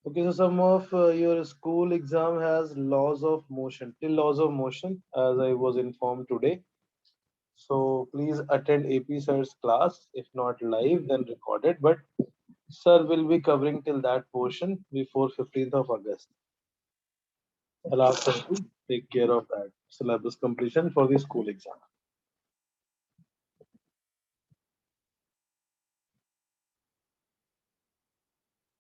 Okay, so some of your school exam has laws of motion, till laws of motion, as I was informed today. So please attend AP Sir's class, if not live, then recorded. But Sir will be covering till that portion before 15th of August. I'll ask Sir to take care of that syllabus completion for the school exam.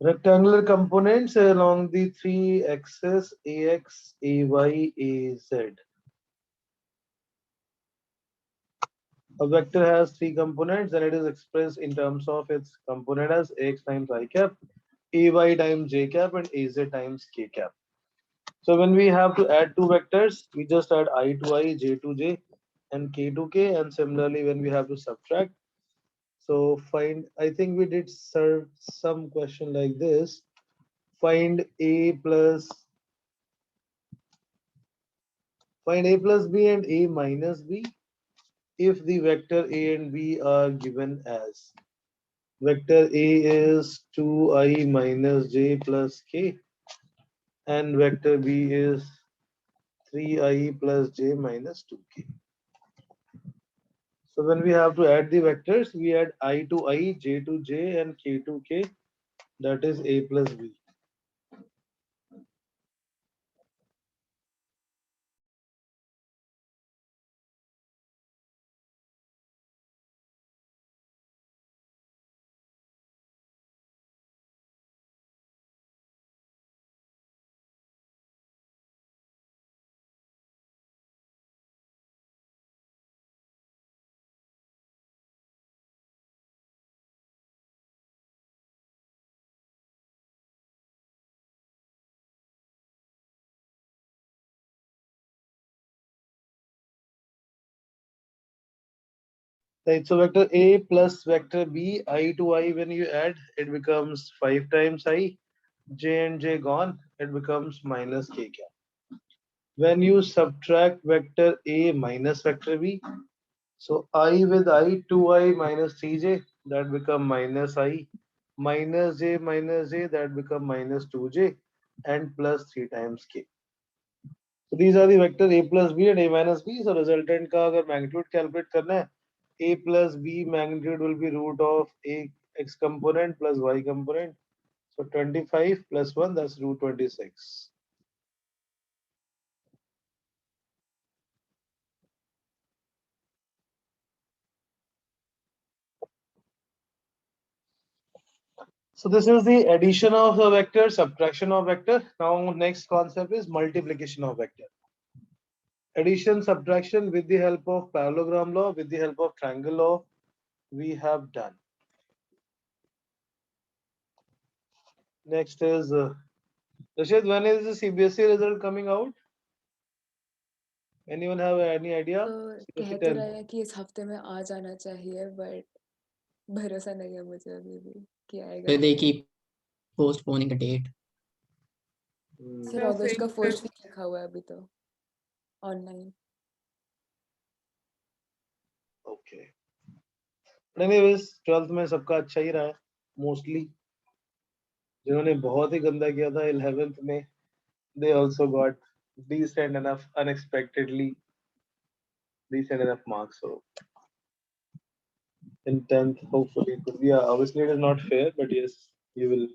Rectangular components along the three axes AX, AY, AZ. A vector has three components and it is expressed in terms of its component as AX times I cap, AY times J cap, and AZ times K cap. So when we have to add two vectors, we just add I to I, J to J, and K to K. And similarly, when we have to subtract, so find, I think we did serve some question like this. Find A plus B and A minus B if the vector A and B are given as vector A is 2I minus J plus K and vector B is 3I plus J minus 2K. So when we have to add the vectors, we add I to I, J to J, and K to K. That is A plus B. Right. So vector A plus vector B, I to I, when you add, it becomes 5 times I. J and J gone, it becomes minus K cap. When you subtract vector A minus vector B, so I with I, 2I minus 3J, that become minus I, minus J, that become minus 2J, and plus 3 times K. So these are the vectors A plus B and A minus B. So resultant का अगर magnitude calculate करना है, A plus B magnitude will be root of A x component plus y component. So 25 plus 1, that's root 26. So this is the addition of a vector, subtraction of vector. Now next concept is multiplication of vector. Addition, subtraction with the help of parallelogram law, with the help of triangle law, we have done. Next is Rashid, when is the CBSE result coming out? Anyone have any idea? कह CBSE तो 10. रहे हैं कि इस हफ्ते में आ जाना चाहिए बट भरोसा नहीं है मुझे अभी भी कि आएगा So कि they नहीं। keep postponing the date. Sir अगस्त का फर्स्ट वीक लिखा हुआ है अभी तो ऑनलाइन। Okay. Anyways, 12th में सबका अच्छा ही रहा है मोस्टली. जिन्होंने बहुत ही गंदा किया था 11th में, they also got decent enough, unexpectedly decent enough marks. So in 10th, hopefully it could be. Obviously, it is not fair, but yes, you will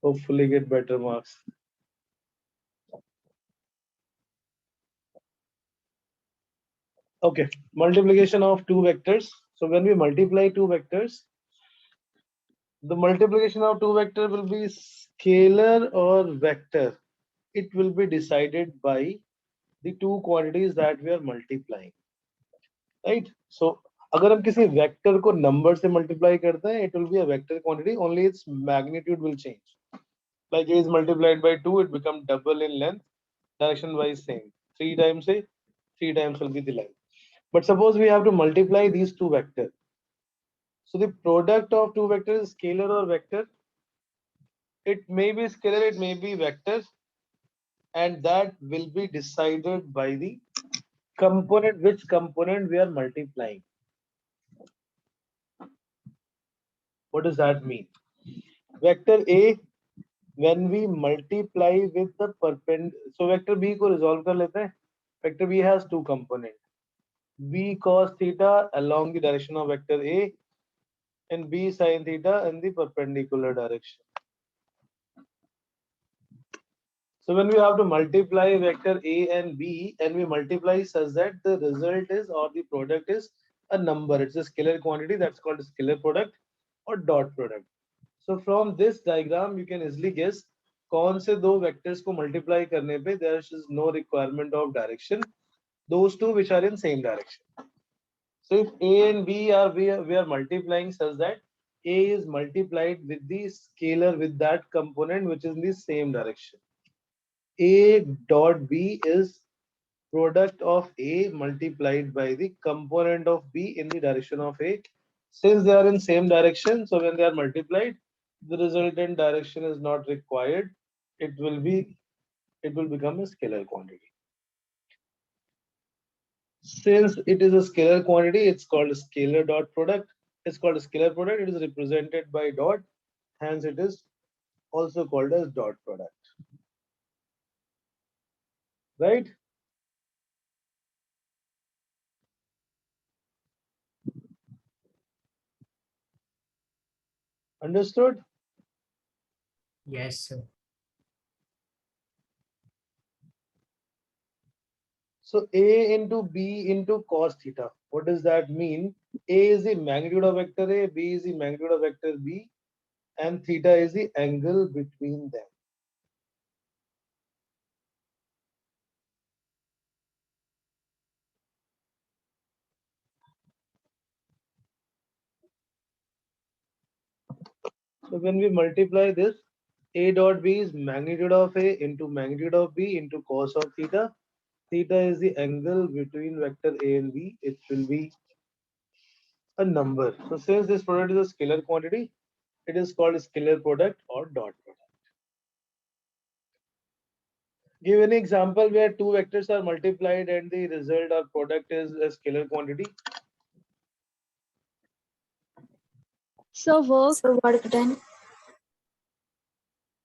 hopefully get better marks. Okay, multiplication of two vectors. So when we multiply two vectors, the multiplication of two vector will be scalar or vector. It will be decided by the two quantities that we are multiplying, right? So अगर हम किसी vector को number से multiply करते हैं, it will be a vector quantity, only its magnitude will change. Like a is multiplied by 2, it becomes double in length, direction wise same. 3 times a, 3 times will be the length. But suppose we have to multiply these two vectors. So the product of two vectors is scalar or vector. It may be scalar, it may be vector, and that will be decided by the component, which component we are multiplying. What does that mean? Vector A, when we multiply with the perpendicular, so vector B को resolve कर लेते हैं. Vector B has two components, B cos theta along the direction of vector A and B sin theta in the perpendicular direction. So when we have to multiply vector A and B and we multiply such that the result is or the product is a number, it's a scalar quantity, that's called a scalar product or dot product. So from this diagram you can easily guess कौन से दो vectors को multiply करने पे there is no requirement of direction, those two which are in same direction. So if A and B are we are multiplying such that A is multiplied with the scalar with that component which is in the same direction. A dot B is product of A multiplied by the component of B in the direction of A. Since they are in same direction, so when they are multiplied, the resultant direction is not required. It will become a scalar quantity. Since it is a scalar quantity, it's called a scalar dot product. It's called a scalar product. It is represented by dot. Hence, it is also called as dot product. Right? Understood? Yes, sir. So A into B into cos theta. What does that mean? A is the magnitude of vector A, B is the magnitude of vector B, and theta is the angle between them. So when we multiply this, A dot B is magnitude of A into magnitude of B into cos of theta. Theta is the angle between vector A and B. It will be a number. So since this product is a scalar quantity, it is called a scalar product or dot product. Give any example where two vectors are multiplied and the result or product is a scalar quantity. So work done.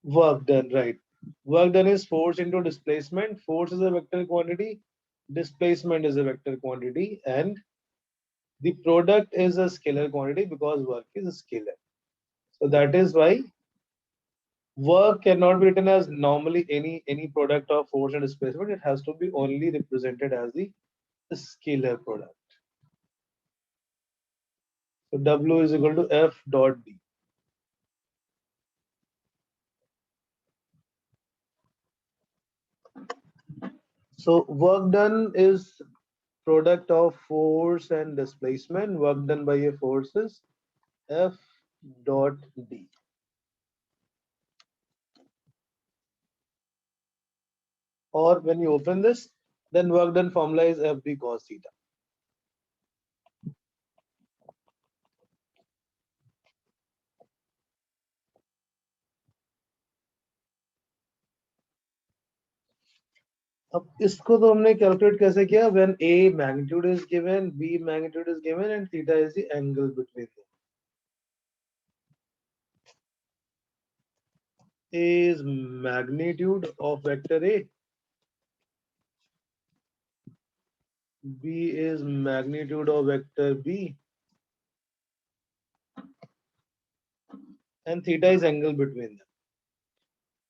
Work done, right. Work done is force into displacement. Force is a vector quantity. Displacement is a vector quantity. And the product is a scalar quantity because work is a scalar. So that is why work cannot be written as normally any product of force and displacement. It has to be only represented as the scalar product. So W is equal to F dot D. So work done is product of force and displacement. Work done by a force is F dot D. Or when you open this, then work done formula is FD cos theta. अब इसको तो हमने calculate कैसे किया? When A magnitude is given, B magnitude is given, and theta is the angle between them. A is magnitude of vector A. B is magnitude of vector B. And theta is angle between them.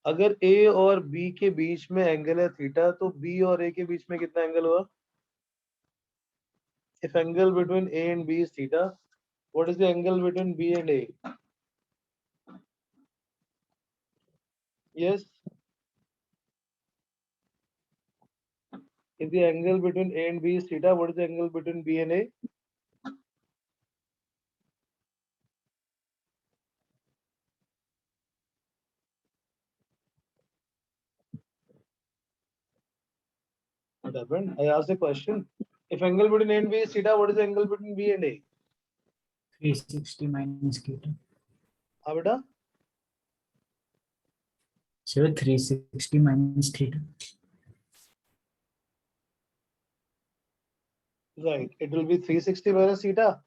अगर A और B के बीच में angle है theta, तो B और A के बीच में कितना एंगल हुआ? If angle between A and B is theta, what is the angle between B and A? Yes. If the angle between A and B is theta, what is the angle between B and A? What happened? I asked a question. If angle between A and B is theta, what is the angle between B and A? 360 minus theta. हाँ बेटा. So 360 minus theta. Right. It will be 360 minus theta.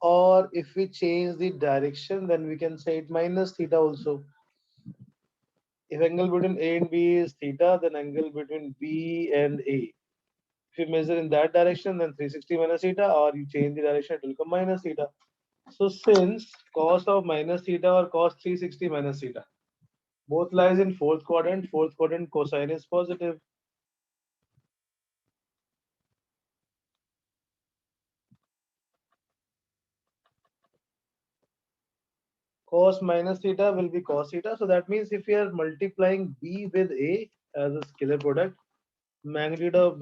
or if we change the direction, then we can say it minus theta also. If angle between A and B is theta, then angle between B and A. If you measure in that direction, then 360 minus theta, or you change the direction, it will come minus theta. So since cos of minus theta or cos 360 minus theta, both lies in fourth quadrant cosine is positive. Cos minus theta will be cos theta. So that means if we are multiplying B with A as a scalar product, magnitude of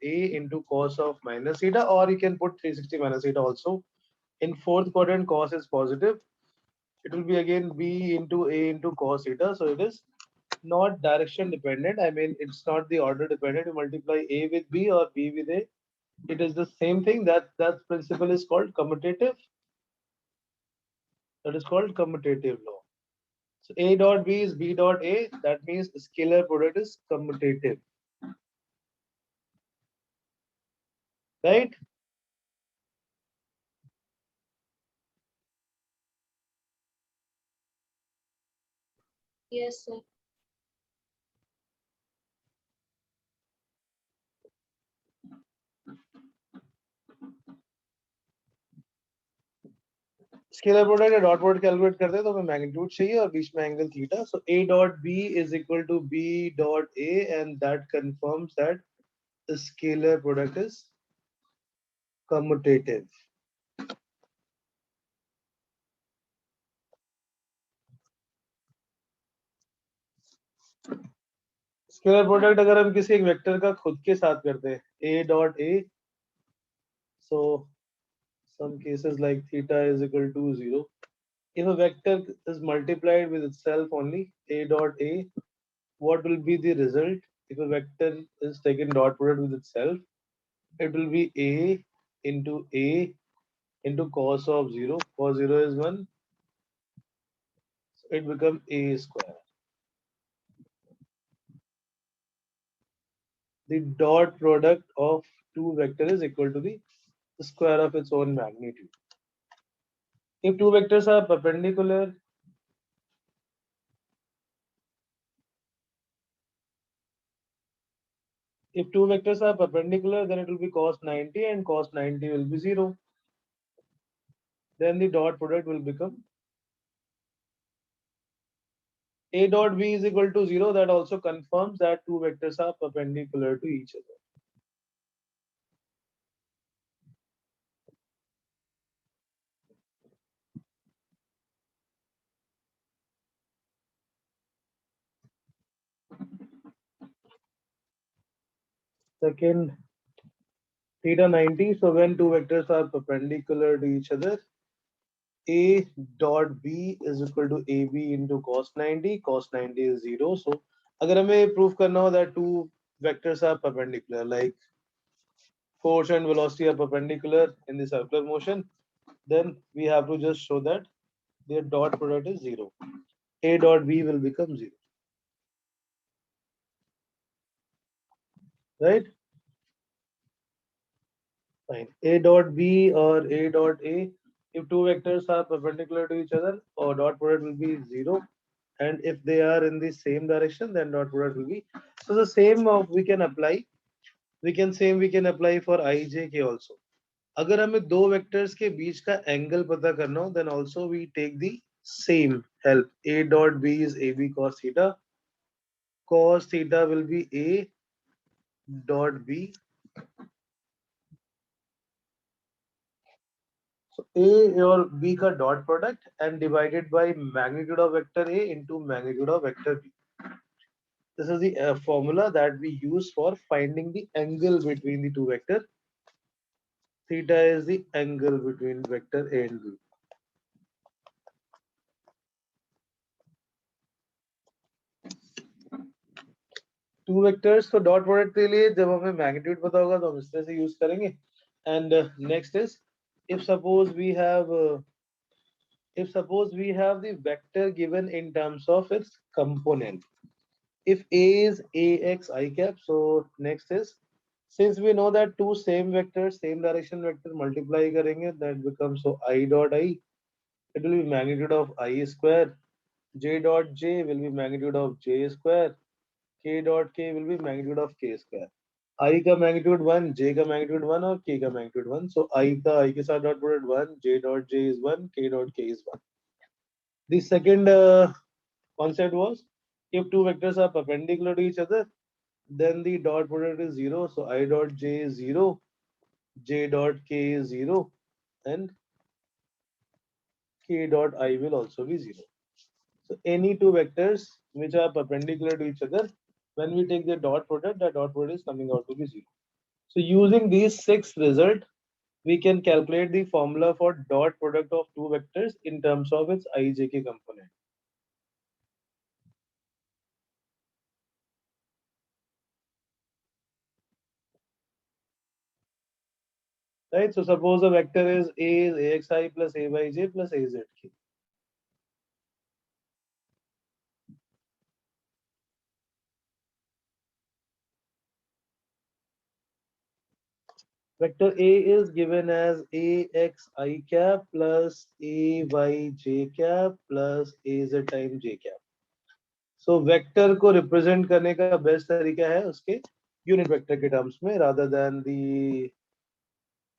A into cos of minus theta, or you can put 360 minus theta also. In fourth quadrant, cos is positive. It will be again B into A into cos theta. So it is not direction dependent. I mean, it's not the order dependent. You multiply A with B or B with A. It is the same thing. That principle is called commutative. That is called commutative law. So A dot B is B dot A. That means scalar product is commutative. Right? Yes, sir. Scalar product या dot product calculate करते हैं तो हमें magnitude चाहिए और बीच में angle theta. So A dot B is equal to B dot A, and that confirms that the scalar product is commutative. Scalar product अगर हम किसी एक वेक्टर का खुद के साथ करते हैं A dot A, so some cases like theta is equal to 0. If a vector is multiplied with itself only, A dot A, what will be the result? If a vector is taken dot product with itself, it will be A into cos of 0. Cos 0 is 1. So it becomes A square. The dot product of two vectors is equal to the square of its own magnitude. If two vectors are perpendicular, then it will be cos 90 and cos 90 will be 0. Then the dot product will become A dot B is equal to 0. That also confirms that two vectors are perpendicular to each other. Second, theta 90. So when two vectors are perpendicular to each other, A dot B is equal to AB into cos 90. Cos 90 is 0. So अगर हमें prove करना हो that two vectors are perpendicular, like force and velocity are perpendicular in the circular motion, then we have to just show that their dot product is 0. A dot B will become 0. Right? Fine. A dot B or A dot A, if two vectors are perpendicular to each other, or dot product will be 0. And if they are in the same direction, then dot product will be. So the same we can apply. We can apply for IJK also. अगर हमें दो vectors के बीच का angle पता करना हो, then also we take the same help. A dot B is AB cos theta. Cos theta will be A dot B. So A or B का dot product and divided by magnitude of vector A into magnitude of vector B. This is the formula that we use for finding the angle between the two vectors. Theta is the angle between vector A and B. Two vectors, तो dot product के लिए जब हमें magnitude पता होगा तो हम इस तरह से use करेंगे. And next is, if suppose we have the vector given in terms of its component. If A is AX I cap, so next is Since we know that two same vectors, same direction vector multiply करेंगे, that becomes so I dot I. It will be magnitude of I square. J dot J will be magnitude of J square. K dot K will be magnitude of K square. I का magnitude 1, J का magnitude 1 और K का magnitude 1. So I का I के साथ dot product 1, J dot J is 1, K dot K is 1. The second concept was if two vectors are perpendicular to each other, then the dot product is 0. So I dot J is 0, J dot K is 0, and K dot I will also be 0. So any two vectors which are perpendicular to each other, when we take the dot product, the dot product is coming out to be 0. So using these 6 results, we can calculate the formula for dot product of two vectors in terms of its ijk component. Right? So suppose the vector is A is AXI plus AYJ plus AZK. Vector A is given as AXI cap plus AYJ cap plus AZ time J cap. So vector को represent करने का best तरीका है उसके unit vector के terms में rather than the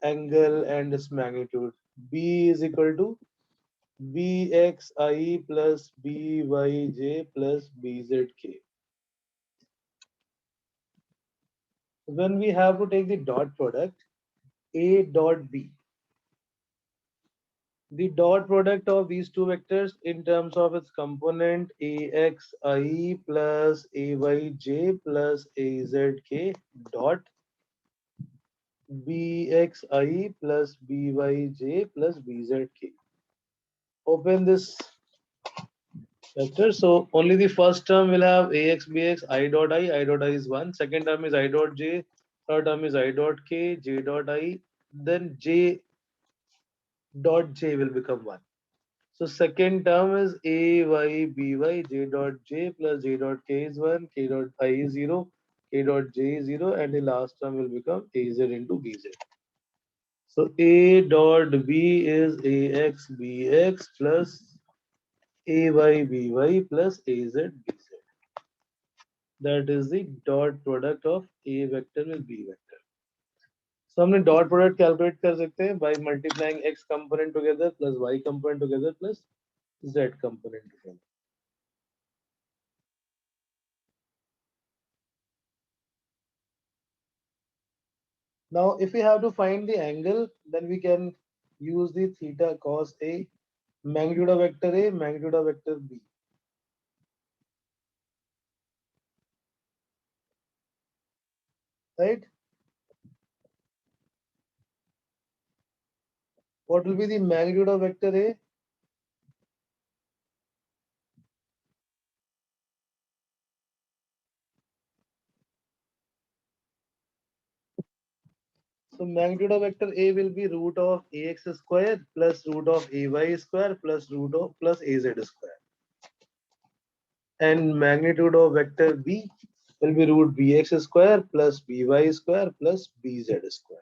angle and its magnitude. B is equal to Bxi plus Byj plus Bzk. When we have to take the dot product A dot B, the dot product of these two vectors in terms of its component AXI plus AYJ plus AZK dot Bxi plus Byj plus Bzk. Open this vector. So only the first term will have ax bx I dot I is 1. Second term is I dot j. Third term is I dot k, j dot I. Then j dot j will become 1. So second term is a y b y, j dot j plus j dot k is 1, k dot I is 0, k dot j is 0, and the last term will become az into bz. So a dot b is ax bx plus ay by plus az bz. That is the dot product of a vector with b vector. So हमने dot product calculate कर सकते हैं by multiplying x component together plus y component together plus z component together. Now if we have to find the angle, then we can use the theta cos a, magnitude of vector a, magnitude of vector b. Right? What will be the magnitude of vector a? So magnitude of vector a will be root of ax square plus root of ay square plus root of plus az square. And magnitude of vector b will be root bx square plus by square plus bz square.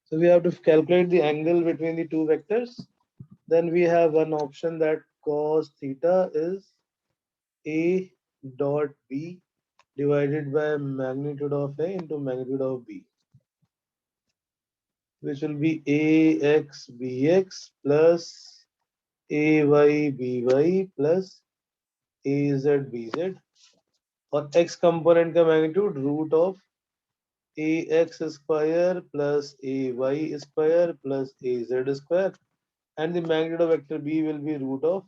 So we have to calculate the angle between the two vectors. Then we have one option that cos theta is a dot b divided by magnitude of a into magnitude of b, which will be ax bx plus ay by plus az bz, और x component का magnitude root of ax square plus ay square plus az square, and the magnitude of vector b will be root of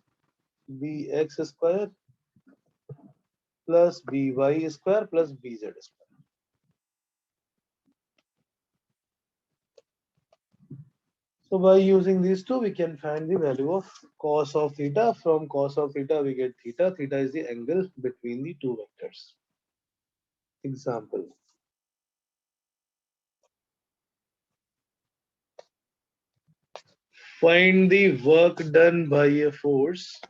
bx square plus by square plus bz square. So by using these two, we can find the value of cos of theta. From cos of theta, we get theta. Theta is the angle between the two vectors. Example. Find the work done by a force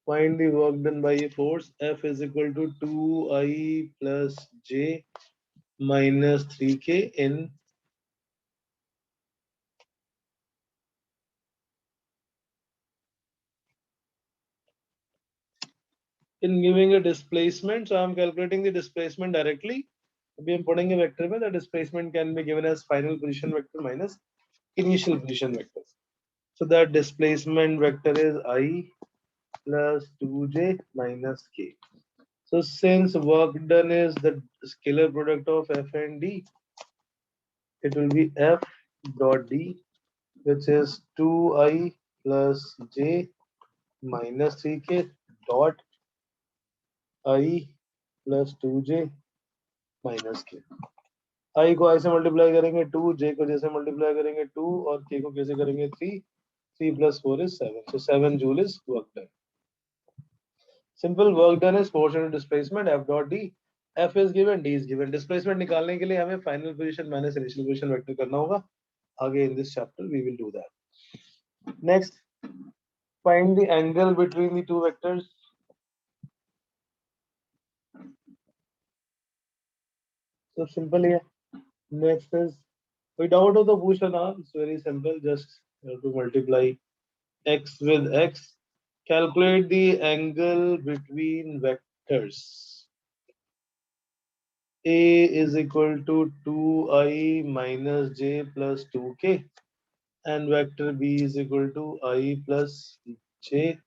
Find the work done by a force. F is equal to 2I plus J minus 3K in giving a displacement. So I'm calculating the displacement directly. अभी हम पढ़ेंगे vector में. The displacement can be given as final position vector minus initial position vector. So that displacement vector is I plus 2J minus K. So since work done is the scalar product of F and D, it will be F dot D, which is 2I plus J minus 3K dot I plus 2J minus K. I को I से multiply करेंगे 2, J को जैसे multiply करेंगे 2 और K को कैसे करेंगे 3. 3 plus 4 is 7. So 7 joule is work done. Simple work done is force into displacement F dot D. F is given, D is given. Displacement निकालने के लिए हमें final position minus initial position vector करना होगा. आगे in this chapter we will do that. Next, find the angle between the two vectors. So simple here. Next is without of the booster now, it's very simple. Just have to multiply x with x. Calculate the angle between vectors. A is equal to 2I minus J plus 2K and vector B is equal to I plus J.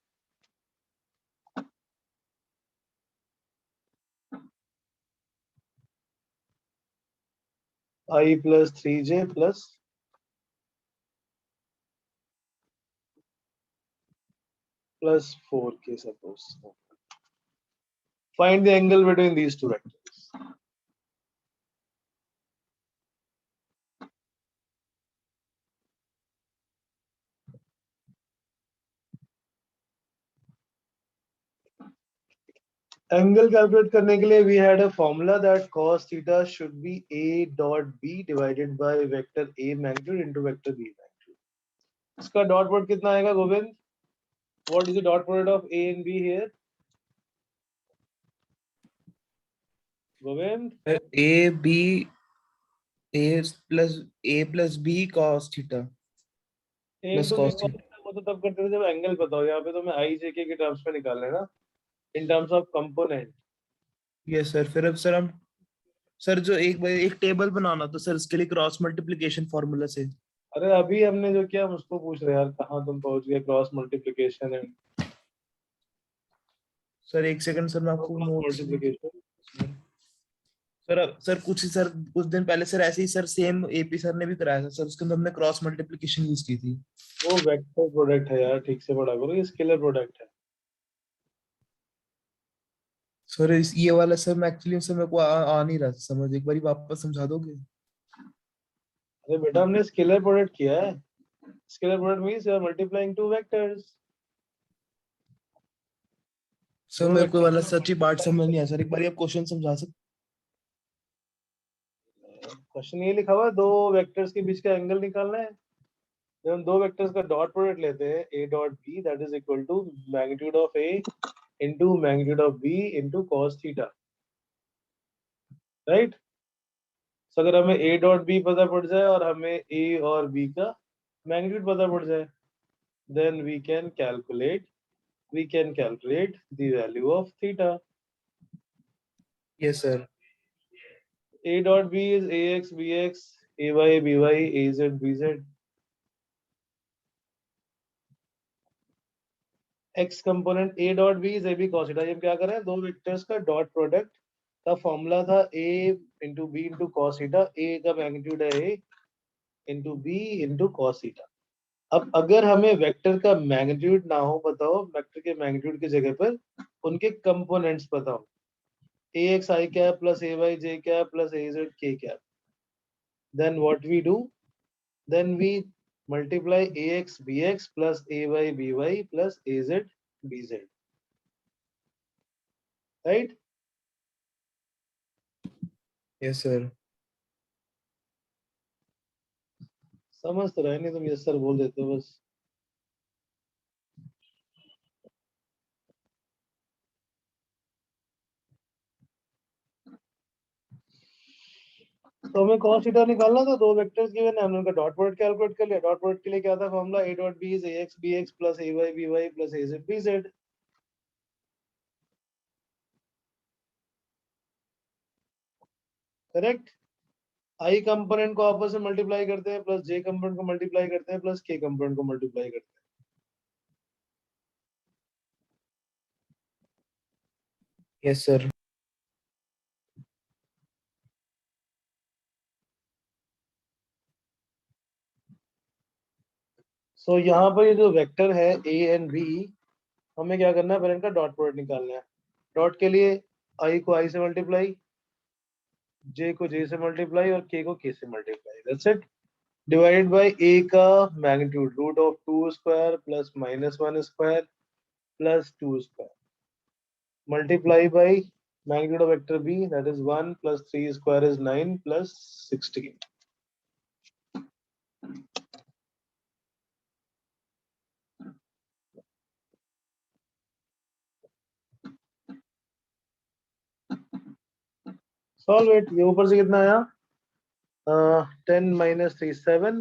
I plus 3J plus plus 4K suppose. Find the angle between these two vectors. Angle calculate करने के लिए we had a formula that cos theta should be A dot B divided by vector A magnitude into vector B magnitude. इसका dot product कितना आएगा Govind? What is the dot product of A and B here? Govind? A plus B cos theta A plus into B cos cos theta. theta वो तो तब करते थे जब angle पता हो. यहाँ पे तो मैं I J K के टर्म्स में निकाल लेना. In terms of component. Yes sir. फिर अब सर हम सर जो एक टेबल बनाना तो सर इसके लिए क्रॉस मल्टीप्लिकेशन फॉर्मूला से. अरे अभी हमने जो किया हम उसको पूछ रहे यार कहाँ तुम पहुंच गए क्रॉस मल्टीप्लिकेशन एंड सर एक सेकंड सर मैं आपको नोट्स. मल्टीप्लिकेशन. सर कुछ दिन पहले सर ऐसे ही सर सेम एपी सर ने भी कराया था सर. उसके अंदर हमने क्रॉस मल्टीप्लिकेशन यूज की थी. वो वेक्टर प्रोडक्ट है यार, ठीक से पढ़ा करो. ये स्केलर प्रोडक्ट है. सर ये वाला सर मैं एक्चुअली सर मेरे को आ नहीं रहा समझ. एक बार वापस समझा दोगे? अरे बेटा हमने स्केलर प्रोडक्ट किया है. Scalar product means you are multiplying two vectors. Sir मेरे को वाला सच्ची बात समझ नहीं आया सर. एक बार आप क्वेश्चन समझा सकते? क्वेश्चन ये लिखा हुआ है, दो वेक्टर्स के बीच का एंगल निकालना है. जब हम दो वेक्टर्स का डॉट प्रोडक्ट लेते हैं a dot b that is equal to magnitude of a into magnitude of b into cos theta. Right. So अगर हमें a डॉट b पता पड़ जाए और हमें a और b का मैग्नीट्यूड पता पड़ जाए, then we can calculate the value of theta. Yes sir. A dot b is ax bx, ay by, az bz. x component a dot b is ab cos theta. ये हम क्या कर रहे हैं, दो वेक्टर्स का डॉट प्रोडक्ट का formula था a into b into cos theta. a का मैग्नीट्यूड है a into b into cos theta. अब अगर हमें वेक्टर का मैग्नीट्यूड ना हो पता हो, वेक्टर के मैग्नीट्यूड की जगह पर उनके कंपोनेंट्स पता हो, ax I cap plus ay j cap plus az k cap, then what we do? Then we multiply ax bx plus ay by plus az bz. Right? Yes sir. समझ तो रहे नहीं तुम, यस सर बोल देते हो बस. तो हमें cos थीटा निकालना था, दो वेक्टर्स गिवन है, हमने उनका डॉट प्रोडक्ट कैलकुलेट कर लिया। डॉट प्रोडक्ट के लिए क्या था formula, a dot b is ax bx plus ay by plus az bz। Correct. i component को आपस में मल्टीप्लाई करते हैं, प्लस j कंपोनेंट को मल्टीप्लाई करते हैं, प्लस k कंपोनेंट को मल्टीप्लाई करते हैं। Yes sir. सो यहाँ पर ये जो वेक्टर है a एंड b, हमें क्या करना है, पहले इनका डॉट प्रोडक्ट निकालना है। डॉट के लिए i को i से मल्टीप्लाई, j को j से मल्टीप्लाई और k को k से multiply, that's it. Divided by a का magnitude root of 2 square plus minus 1 square plus 2 square multiply by magnitude of vector b, that is 1 plus 3 square is 9 plus 16। Solve it. ये ऊपर से कितना आया, 10 minus 3 7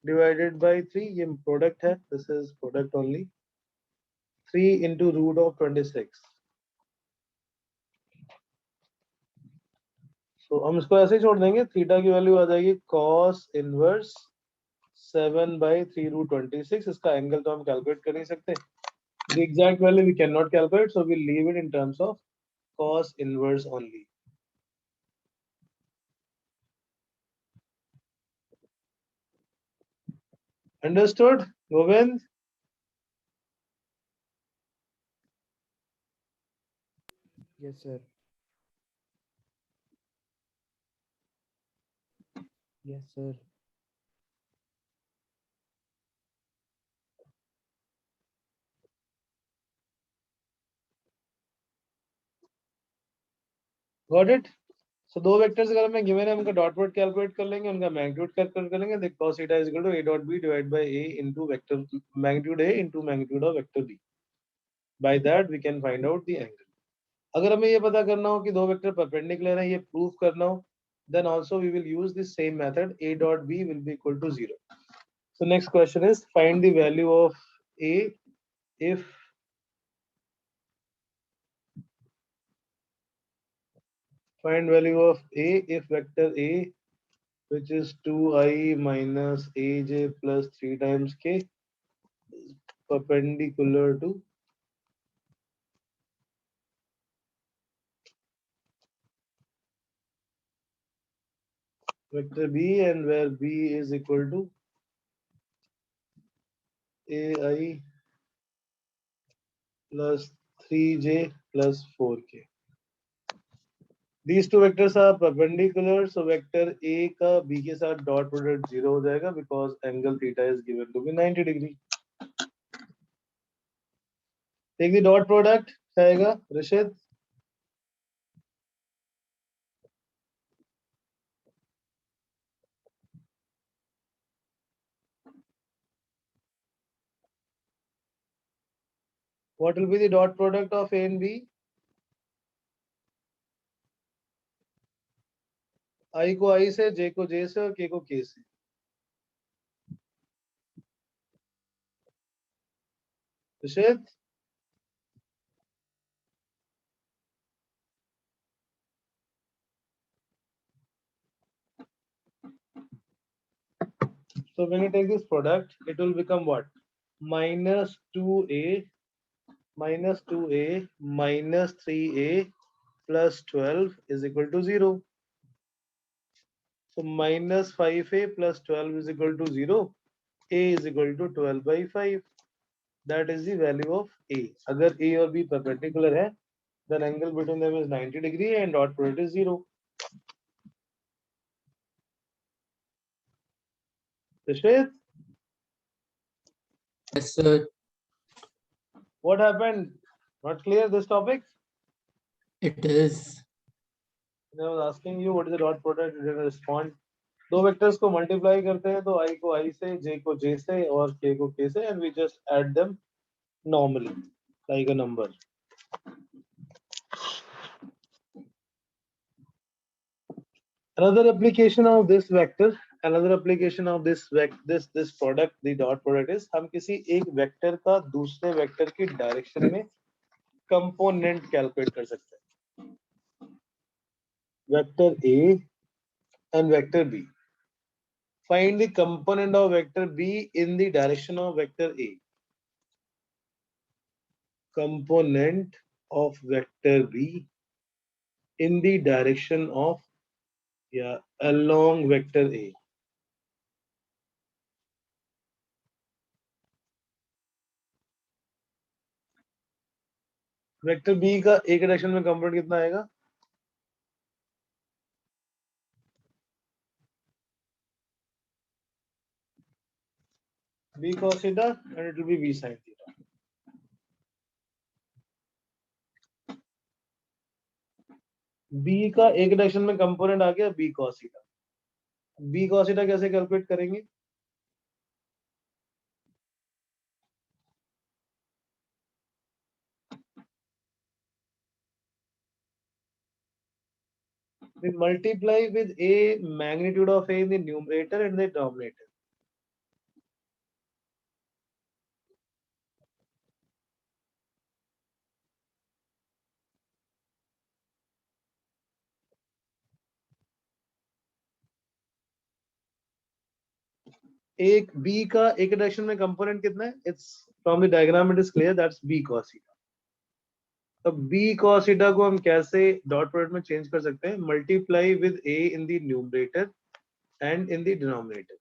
divided by 3, ये product है, this is product only, 3 into root of 26। तो हम इसको ऐसे ही छोड़ देंगे, थीटा की वैल्यू आ जाएगी cos इनवर्स 7 by 3 root 26। इसका एंगल तो हम कैलकुलेट कर नहीं सकते, the exact value we cannot calculate, so we'll leave it in terms of cos inverse only। Understood, Govind? Yes sir. Yes sir. Got it? So दो vectors अगर हमें given है, उनका डॉट प्रोडक्ट कैलकुलेट कर लेंगे, उनका मैग्नीट्यूड कैलकुलेट कर लेंगे। देख cos theta is equal to a dot b divide by a into vector magnitude a into magnitude of vector b। By that we can find out the angle. अगर हमें ये पता करना हो कि दो वेक्टर परपेंडिकुलर है, ये प्रूव करना हो, then also we will use this same method, a dot b will be equal to 0। So next question is find the value of a if find value of a if vector a, which is 2i minus aj plus 3 times k, is perpendicular to vector b, and where b is equal to ai plus 3j plus 4k। These two vectors are perpendicular, so vector a का b के साथ dot product 0 हो जाएगा, because angle theta is given to be 90 degree। Take the dot product, आएगा Rishit। What will be the dot product of a and b? I को I से, j को j से और k को k से। Rishit, so when you take this product, it will become what? Minus 2a minus 2a minus 3a plus 12 is equal to 0। So minus 5a plus 12 is equal to 0. A is equal to 12 by 5। That is the value of a। अगर a और b perpendicular है, then angle between them is 90 degree and dot product is 0। Rishit, Yes, sir. what happened? Not clear this topic? It is. I was asking you what is the dot product, you didn't respond। दो vectors को multiply करते हैं, तो i को i से, j को j से और k को k से, and we just add them normally like a number। Another application of this vector, another application of this product, the dot product is हम किसी एक वेक्टर का दूसरे वेक्टर की डायरेक्शन में कंपोनेंट कैलकुलेट कर सकते हैं. Vector A and vector B. Find the component of vector B in the direction of vector A. Component of vector B in the direction of along vector A. Vector B का एक direction में component कितना आएगा? b cos theta and it will be b sin theta. b का एक direction में component आ गया b cos theta. b cos theta कैसे कैलकुलेट करेंगे? We multiply with a magnitude of a in the numerator and the denominator. एक b का एक direction में कंपोनेंट कितना है? It's from the diagram it is clear that's b cos theta. तो b cos theta को हम कैसे डॉट प्रोडक्ट में चेंज कर सकते हैं? Multiply with a in the numerator and in the denominator.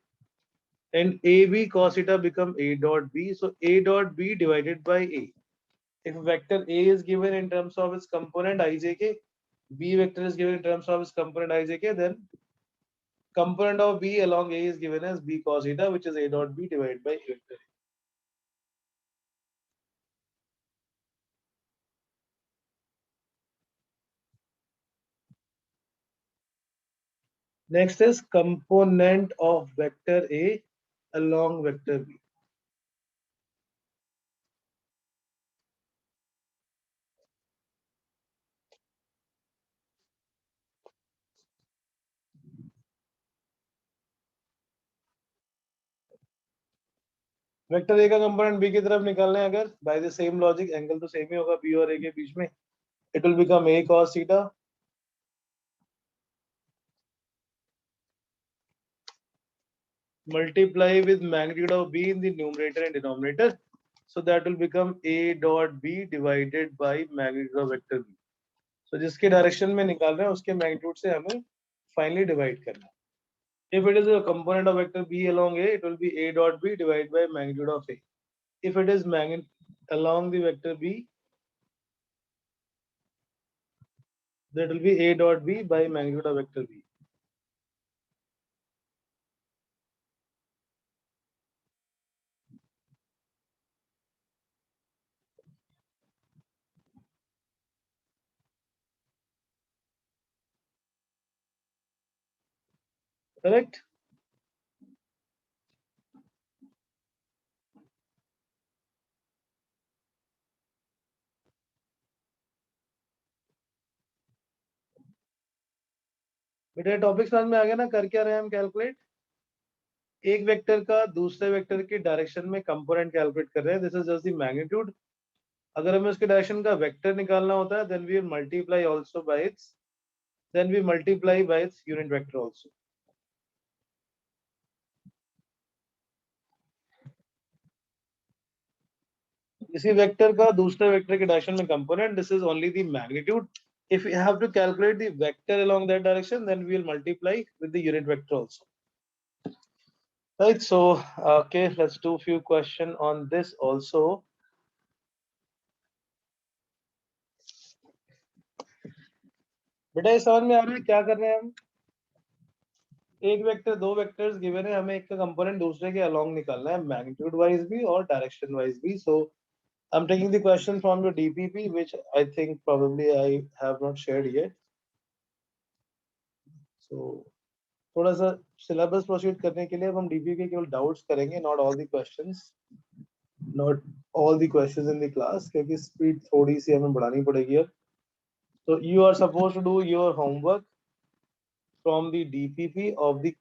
And ab cos theta become a dot b. So a dot b divided by a. If vector a is given in terms of its component ijk, b vector is given in terms of its component ijk, then component of b along a is given as b cos theta, which is a dot b divided by a vector a. Next is component of vector a along vector b. Vector A का component B की तरफ निकालने हैं अगर by the same logic angle तो same ही होगा B और ए के बीच में. It will become a cos theta multiply with magnitude of b in the numerator and denominator, so that will become a dot b divided by magnitude of vector b. So जिसके direction में निकाल रहे हैं उसके magnitude से हमें finally divide करना है. If it is a component of vector b along a, it will be a dot b divided by magnitude of a. If it is along the vector b, that will be a dot b by magnitude of vector b. Correct? बेटा topic समझ में आ गया ना? कर क्या रहे हैं हम कैलकुलेट? एक वेक्टर का दूसरे वेक्टर की डायरेक्शन में कंपोनेंट कैलकुलेट कर रहे हैं. This is just the magnitude. अगर हमें उसके डायरेक्शन का वेक्टर निकालना होता है then we multiply also by its unit vector also. किसी वेक्टर का दूसरे वेक्टर के डायरेक्शन में component, this is only the magnitude. If we have to calculate the vector along that direction, then we will multiply with the unit vector also. Right, so okay, let's do a few questions on this also. बेटा ये समझ में आ रहा है क्या कर रहे हैं हम? एक वेक्टर दो वेक्टर्स गिवन है, हमें एक का कंपोनेंट दूसरे के अलोंग निकालना है मैग्नीट्यूड वाइज भी और डायरेक्शन वाइज भी. So I'm taking the question from your DPP, which I think probably I have not shared yet. So थोड़ा सा सिलेबस प्रोसीड करने के लिए अब हम DPP के केवल डाउट्स करेंगे, not all the questions in the class, क्योंकि स्पीड थोड़ी सी हमें बढ़ानी पड़ेगी अब. So you are supposed to do your homework from the DPP of the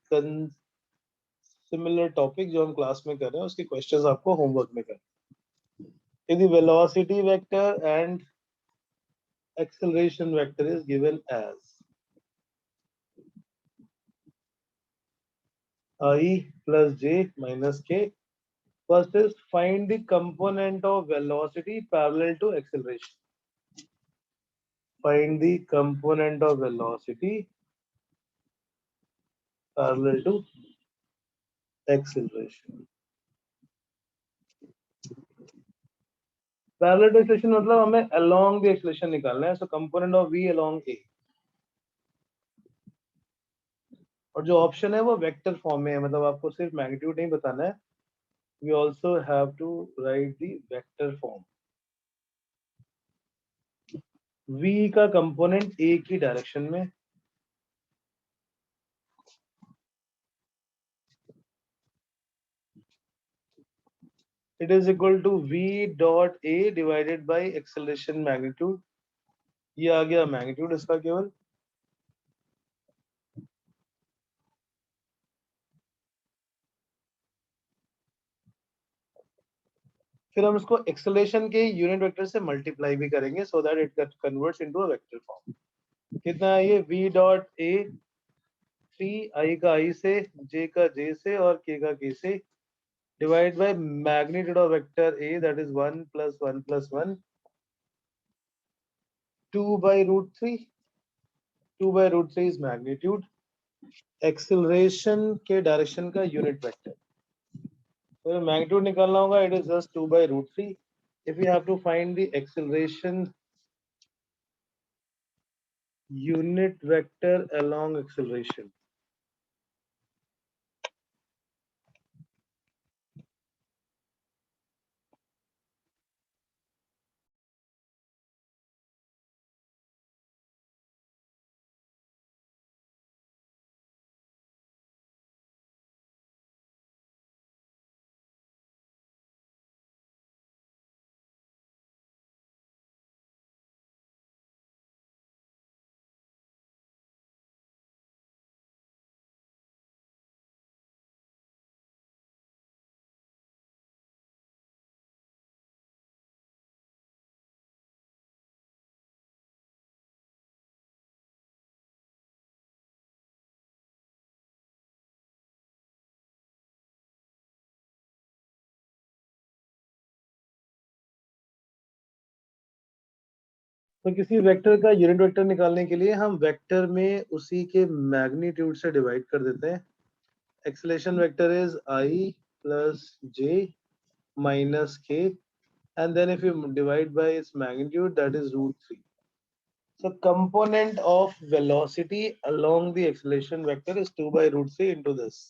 similar topic जो हम क्लास में कर रहे हैं उसके questions आपको homework में करना है. The velocity vector and acceleration vector is given as I plus j minus k. First is find the component of velocity parallel to acceleration. Find the component of velocity parallel to acceleration. Parallel to acceleration मतलब हमें along the acceleration निकालना है. So component of v along a. और जो option है वो vector form में है, मतलब आपको सिर्फ मैग्नीट्यूड नहीं बताना है. We also have to write the vector form. v का कंपोनेंट a की डायरेक्शन में, it is equal to v dot a divided by acceleration magnitude. ये आ गया मैग्नीट्यूड इसका केवल. फिर हम इसको एक्सेलरेशन के यूनिट वेक्टर से मल्टीप्लाई भी करेंगे so that it converts into a vector form. कितना है ये v डॉट a 3 i का i से, j का j से और k का k से divide by magnitude of vector a that is 1 plus 1 plus 1 2 by root 3. 2 by root 3 is magnitude. Acceleration के डायरेक्शन का यूनिट वेक्टर. तो मैग्नीट्यूड निकालना होगा, it is just 2 by root 3. If we have to find the acceleration unit vector along acceleration, तो किसी vector का unit vector निकालने के लिए हम वेक्टर में उसी के मैग्नीट्यूड से डिवाइड कर देते हैं. Acceleration vector is i plus j minus k, and then if you divide by its magnitude, that is root 3. So component of velocity along the acceleration vector is 2 by root 3 into this.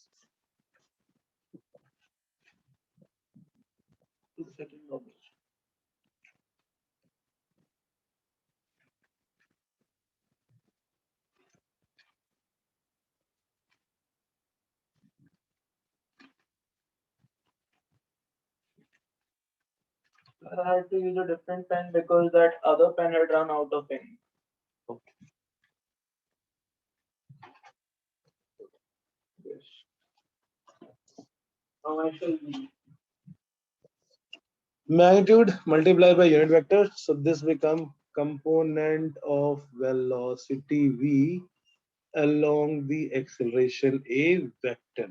I had to use a different pen because that other pen had run out of ink. Okay. Yes. Now I shall be. Magnitude multiplied by unit vector, so this become component of velocity v along the acceleration a vector.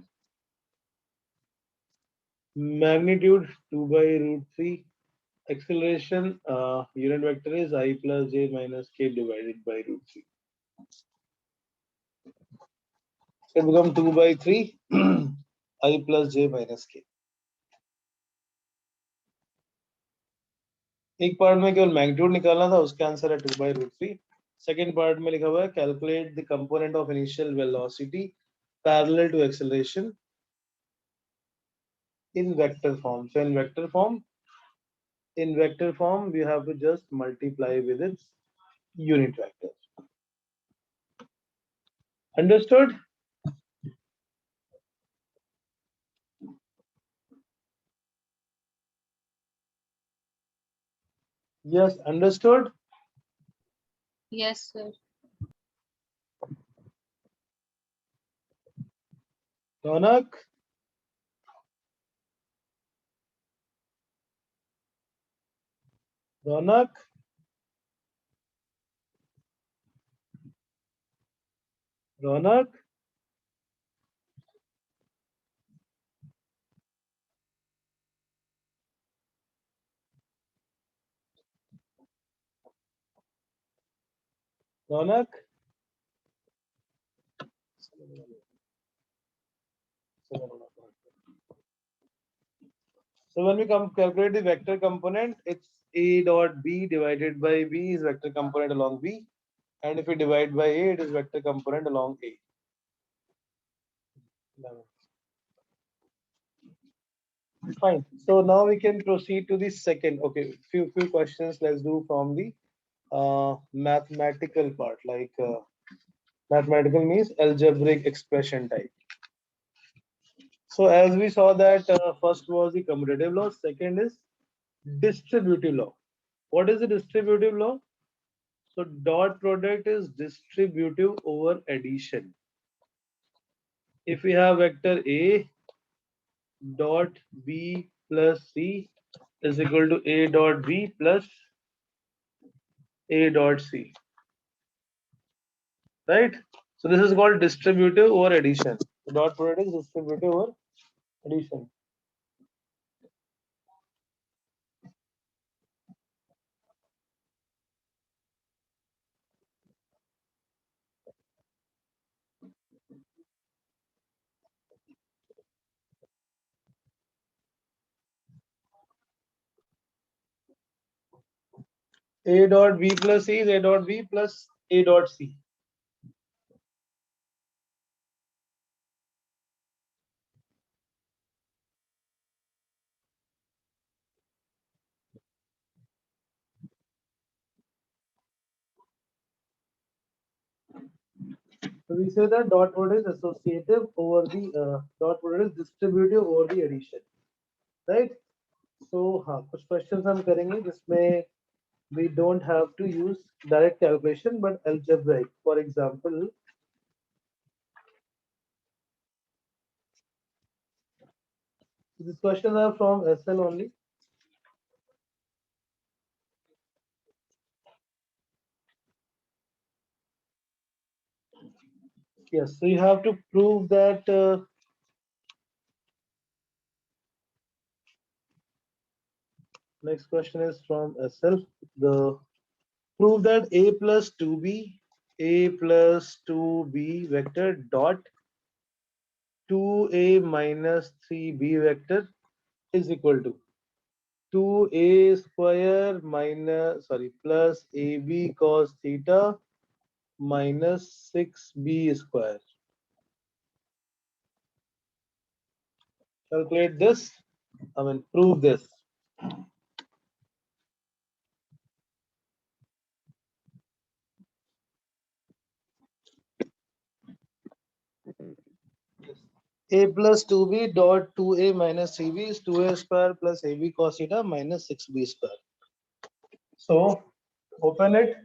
Magnitude 2 by root 3. Acceleration unit vector is I plus j minus k divided by root 3. So it becomes 2 by 3 I plus j minus k. एक part में केवल magnitude निकालना था, उसका answer है 2 by root 3. Second part में लिखा हुआ है calculate the component of initial velocity parallel to acceleration in vector form. So in vector form we have to just multiply with its unit vector. Understood? Yes, understood. Yes, sir. Ronak? Ronak? Ronak? Ronak? So when we calculate the vector component, it's A dot B divided by B is vector component along B. And if we divide by A, it is vector component along A. Fine. So now we can proceed to the second. Okay, few questions let's do from the mathematical part. Like mathematical means algebraic expression type. So as we saw that first was the commutative law, second is distributive law. What is the distributive law? So dot product is distributive over addition. If we have vector A dot B plus C is equal to A dot B plus A dot C, right? So this is called distributive over addition. The dot product is distributive over addition. A dot B plus C is A dot B plus A dot C. So we say that dot product is associative over the dot product is distributive over the addition, right? So हाँ कुछ questions हम करेंगे जिसमें we don't have to use direct calculation but algebraic. For example, these questions are from SL only. Yes, so you have to prove that next question is from SL. The prove that A plus 2B, A plus 2B vector dot 2A minus 3B vector is equal to 2A square minus plus AB cos theta minus 6B square. Calculate this. Prove this. A plus 2B dot 2A minus 3B is 2A square plus AB cos theta minus 6B square. So open it.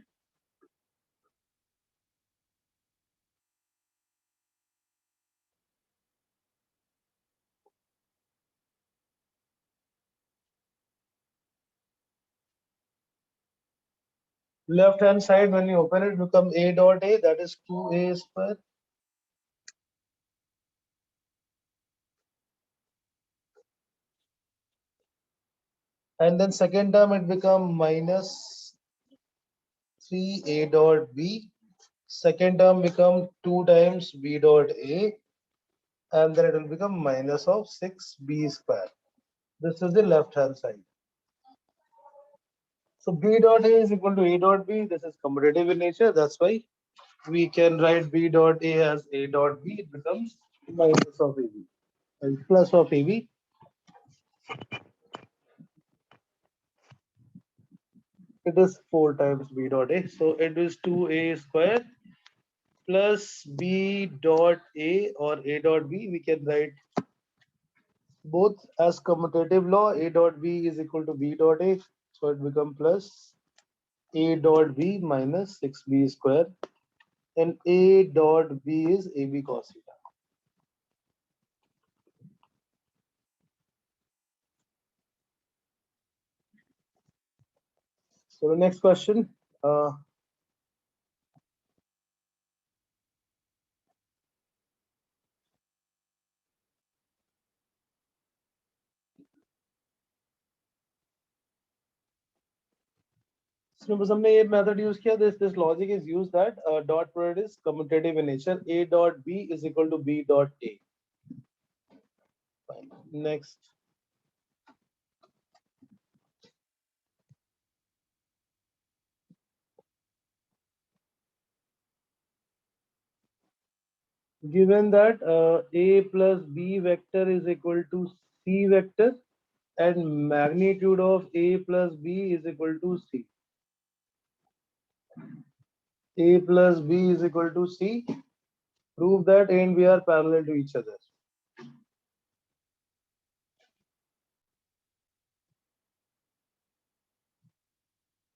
Left hand side, when you open it, become A dot A, that is 2A square. And then second term, it become minus 3A dot B. Second term become 2 times B dot A. And then it will become minus of 6B square. This is the left hand side. So B dot A is equal to A dot B. This is commutative in nature. That's why we can write B dot A as A dot B. It becomes minus of AB and plus of AB. It is 4 times B dot A. So it is 2A square plus B dot A or A dot B. We can write both as commutative law. A dot B is equal to B dot A. So it becomes plus A dot B minus 6B square. And A dot B is AB cos theta. So the next question. इसमें बस हमने ये method use किया. This logic is used that dot product is commutative in nature. A dot B is equal to B dot A. Fine. Next. Given that A plus B vector is equal to C vector and magnitude of A plus B is equal to C. A plus B is equal to C. Prove that A and B are parallel to each other.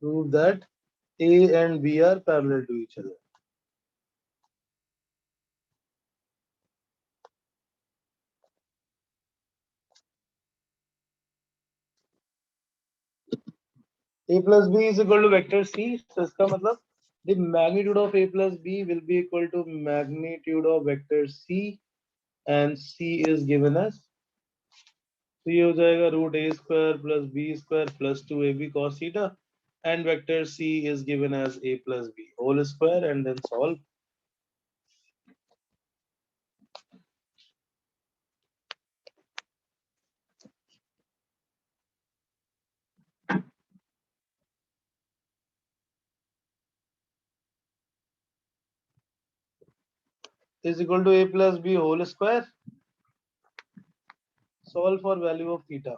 Prove that A and B are parallel to each other. A plus B is equal to vector C. So इसका मतलब the magnitude of A plus B will be equal to magnitude of vector C, and C is given as, तो ये हो जाएगा root A square plus B square plus 2AB cos theta, and vector C is given as A plus B whole square, and then solve. Is equal to A plus B whole square. Solve for value of theta.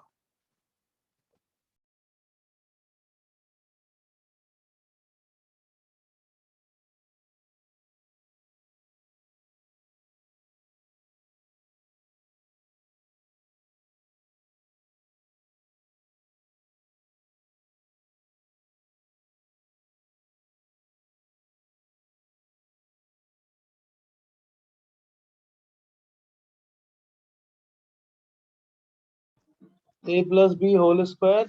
A plus B whole square.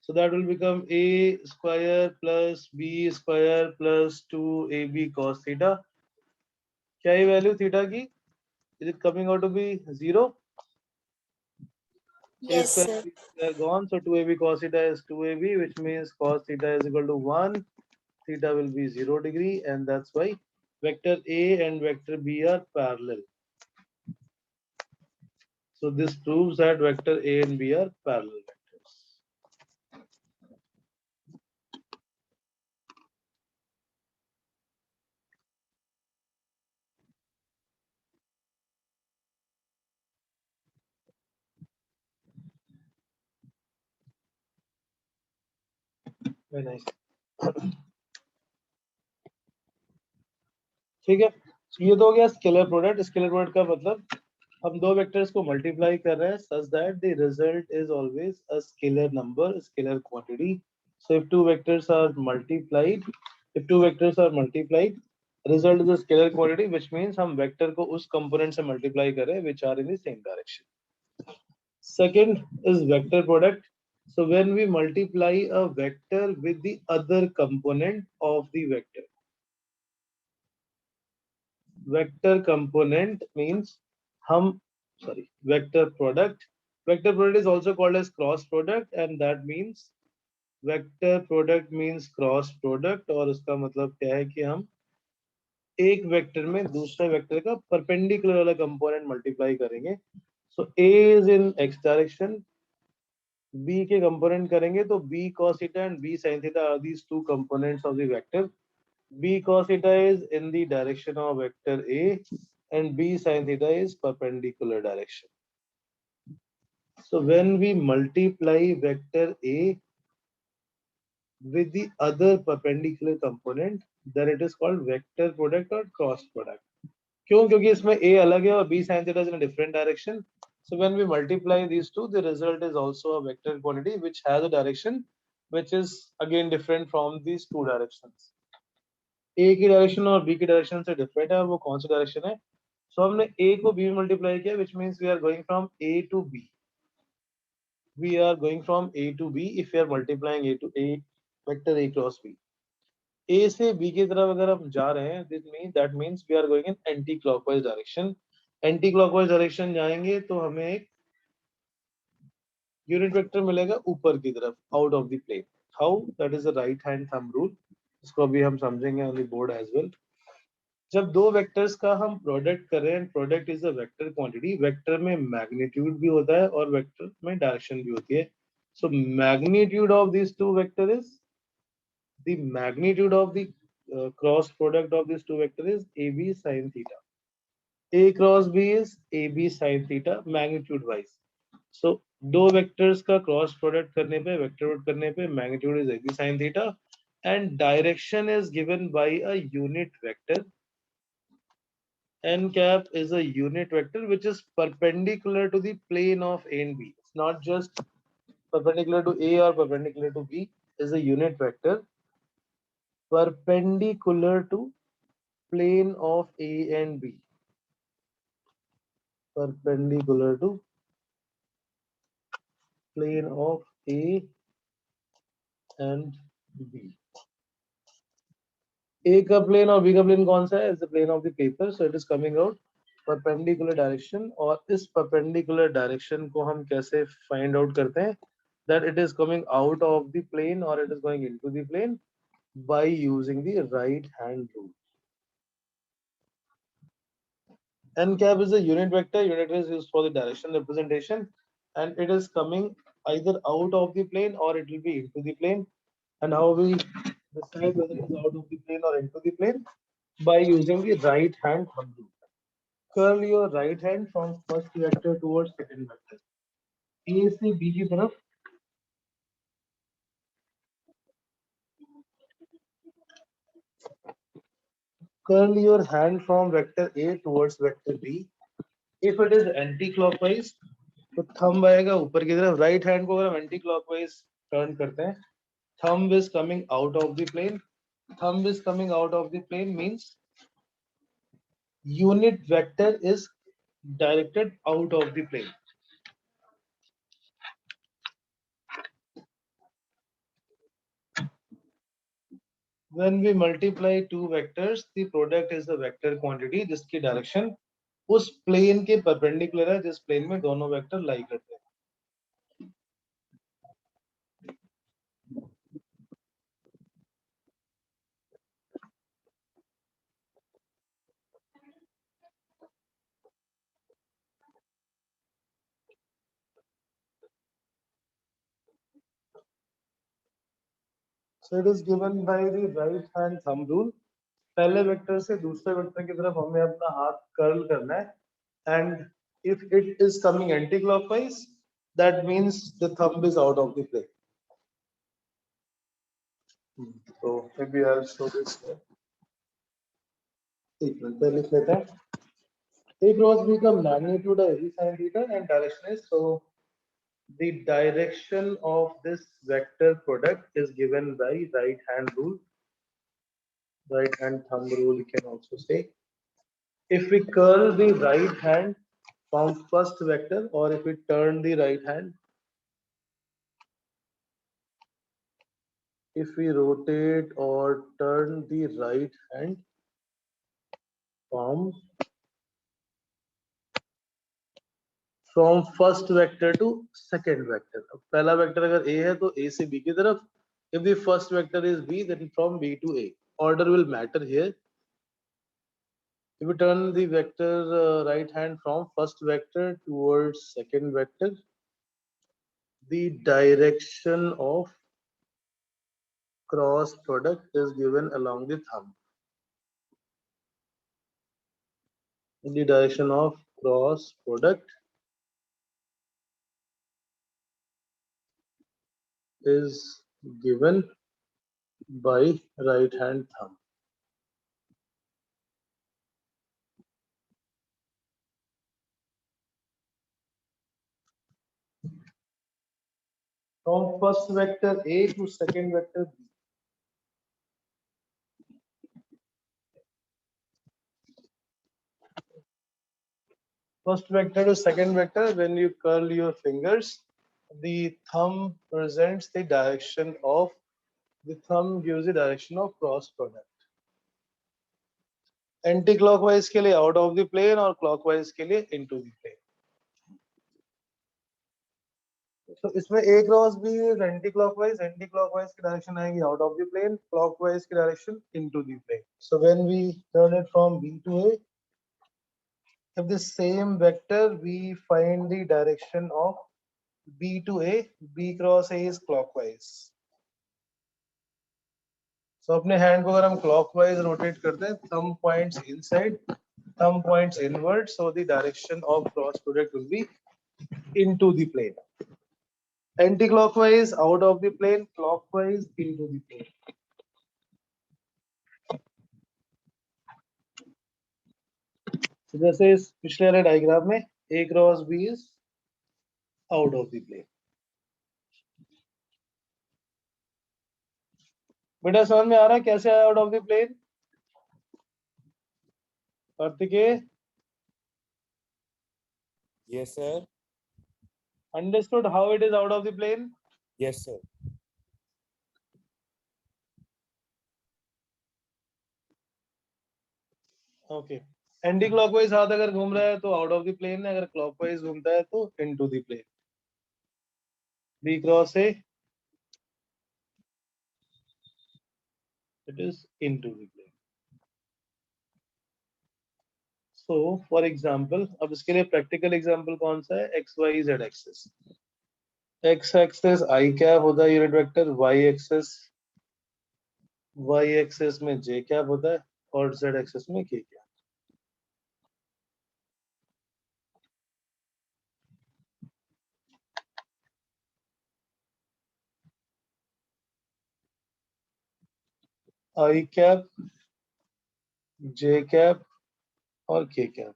So that will become A square plus B square plus 2AB cos theta. क्या ये value theta की? Is it coming out to be 0? Yes, A sir. square B square gone. So 2AB cos theta is 2AB, which means cos theta is equal to 1. Theta will be 0 degree, and that's why vector A and vector B are parallel. So this proves that vector A and B are parallel vectors. Very nice. ठीक है. So ये तो हो गया scalar product. Scalar product का मतलब हम दो वेक्टर्स को मल्टीप्लाई कर रहे हैं such that the result is always a scalar number, scalar quantity. So if two vectors are multiplied, result is a scalar quantity, which means हम वेक्टर को उस कंपोनेंट से मल्टीप्लाई कर रहे हैं which are in the same direction. Second is vector product. So when we multiply a vector with the other component of the vector, vector component means vector product. Vector product is also called as cross product, and that means vector product means cross product. और उसका मतलब क्या है कि हम एक vector में दूसरे वेक्टर का परपेंडिकुलर वाला कंपोनेंट मल्टीप्लाई करेंगे. सो A is in x direction, B के कंपोनेंट करेंगे तो B cos theta and B sin theta are these two components of the vector. B cos theta is in the direction of vector A, and B sin theta is perpendicular direction. So when we multiply vector A with the other perpendicular component, then it is called vector product or cross product. क्यों? क्योंकि इसमें A अलग है और B sin theta is in a different direction. So when we multiply these two, the result is also a vector quantity which has a direction which is again different from these two directions. A की direction और B की direction से different है. वो कौन सी direction है? So हमने A को B में मल्टीप्लाई किया, which means we are going from A to B. We are going from A to B if we are multiplying A to A vector A cross B. A से B की तरफ अगर हम जा रहे हैं, that means we are going in anti-clockwise direction. Anti-clockwise direction जाएंगे तो हमें एक यूनिट वेक्टर मिलेगा ऊपर की तरफ, out of the plane. How? That is the right hand thumb rule. इसको अभी हम समझेंगे on the board as well. जब दो वेक्टर्स का हम प्रोडक्ट कर रहे हैं, product is a vector quantity, vector में मैग्नीट्यूड भी होता है और वेक्टर में डायरेक्शन भी होती है. So magnitude of this two vector is the magnitude of the cross product of these two vectors is AB sin theta. A cross B is AB sin theta magnitude wise. So दो vectors का cross product करने पे, vector product करने पे magnitude is AB sin theta and direction is given by a unit vector. N cap is a unit vector which is perpendicular to the plane of A and B. It's not just perpendicular to A or perpendicular to B. Is a unit vector perpendicular to plane of A and B. Perpendicular to plane of A and B. A का plane और B का plane कौन सा है? Is the plane of the paper, so it is coming out perpendicular direction. और इस perpendicular direction को हम कैसे find out करते हैं? That it is coming out of the plane or it is going into the plane by using the right hand rule. N cap is a unit vector. Unit is used for the direction representation, and it is coming either out of the plane or it will be into the plane. And how we decide whether it is out of the plane or into the plane? By using the right hand thumb rule. Curl your right hand from first vector towards second vector. A से B की तरफ curl your hand from vector A towards vector B. If it is anti-clockwise, तो thumb आएगा ऊपर की तरफ. Right hand को अगर हम anti-clockwise turn करते हैं, thumb is coming out of the plane. Thumb is coming out of the plane means unit vector is directed out of the plane. When we multiply two vectors, the product is the vector quantity जिसकी direction उस plane के perpendicular है जिस plane में दोनों vector lie करते हैं. So it is given by the right hand thumb rule. पहले वेक्टर से दूसरे वेक्टर की तरफ हमें अपना हाथ कर्ल करना है, and if it is coming anti-clockwise, that means the thumb is out of the plane. So maybe I'll show this here. एक मिनट पहले लिख लेते हैं. A cross B का magnitude है AB sin theta and direction is, so the direction of this vector product is given by right hand rule. Right hand thumb rule you can also say. If we curl the right hand from first vector or if we turn the right hand, if we rotate or turn the right hand from first vector to second vector. अब पहला vector अगर A है तो A से B की तरफ. If the first vector is B, then from B to A. Order will matter here. If we turn the vector right hand from first vector towards second vector, the direction of cross product is given along the thumb. The direction of cross product is given by right hand thumb. From first vector A to second vector B. First vector to second vector, when you curl your fingers, the thumb presents the direction of The thumb gives the direction of cross product. Anti clockwise के लिए out of the plane और clockwise के लिए into the plane. तो इसमें A cross B is anti clockwise की direction आएगी out of the plane, clockwise की direction into the plane. So when we turn it from B to A, if the same vector we find the direction of b to a, b cross a is clockwise. So अपने hand को अगर हम clockwise rotate करते हैं, thumb points inside, thumb points inward, so the direction of cross product will be into the plane. Anti-clockwise out of the plane, clockwise into the plane. So जैसे इस पिछले वाले डायग्राम में a cross b is out of the plane. बेटा समझ में आ रहा है कैसे आया out of the plane? Kartikeya, Yes, sir. understood how it is out of the plane? Yes, sir. Okay. Anti clockwise हाथ अगर घूम रहा है तो आउट ऑफ द प्लेन है, अगर क्लॉकवाइज घूमता है तो into the plane. B cross A, it is into the plane. So for example, अब इसके लिए प्रैक्टिकल एग्जांपल कौन सा है? X Y Z axis. X axis I cap होता है यूनिट वेक्टर, वाई एक्सिस में जे कैप होता है और जेड एक्सिस में के कैप. आई कैप, जे कैप और के कैप.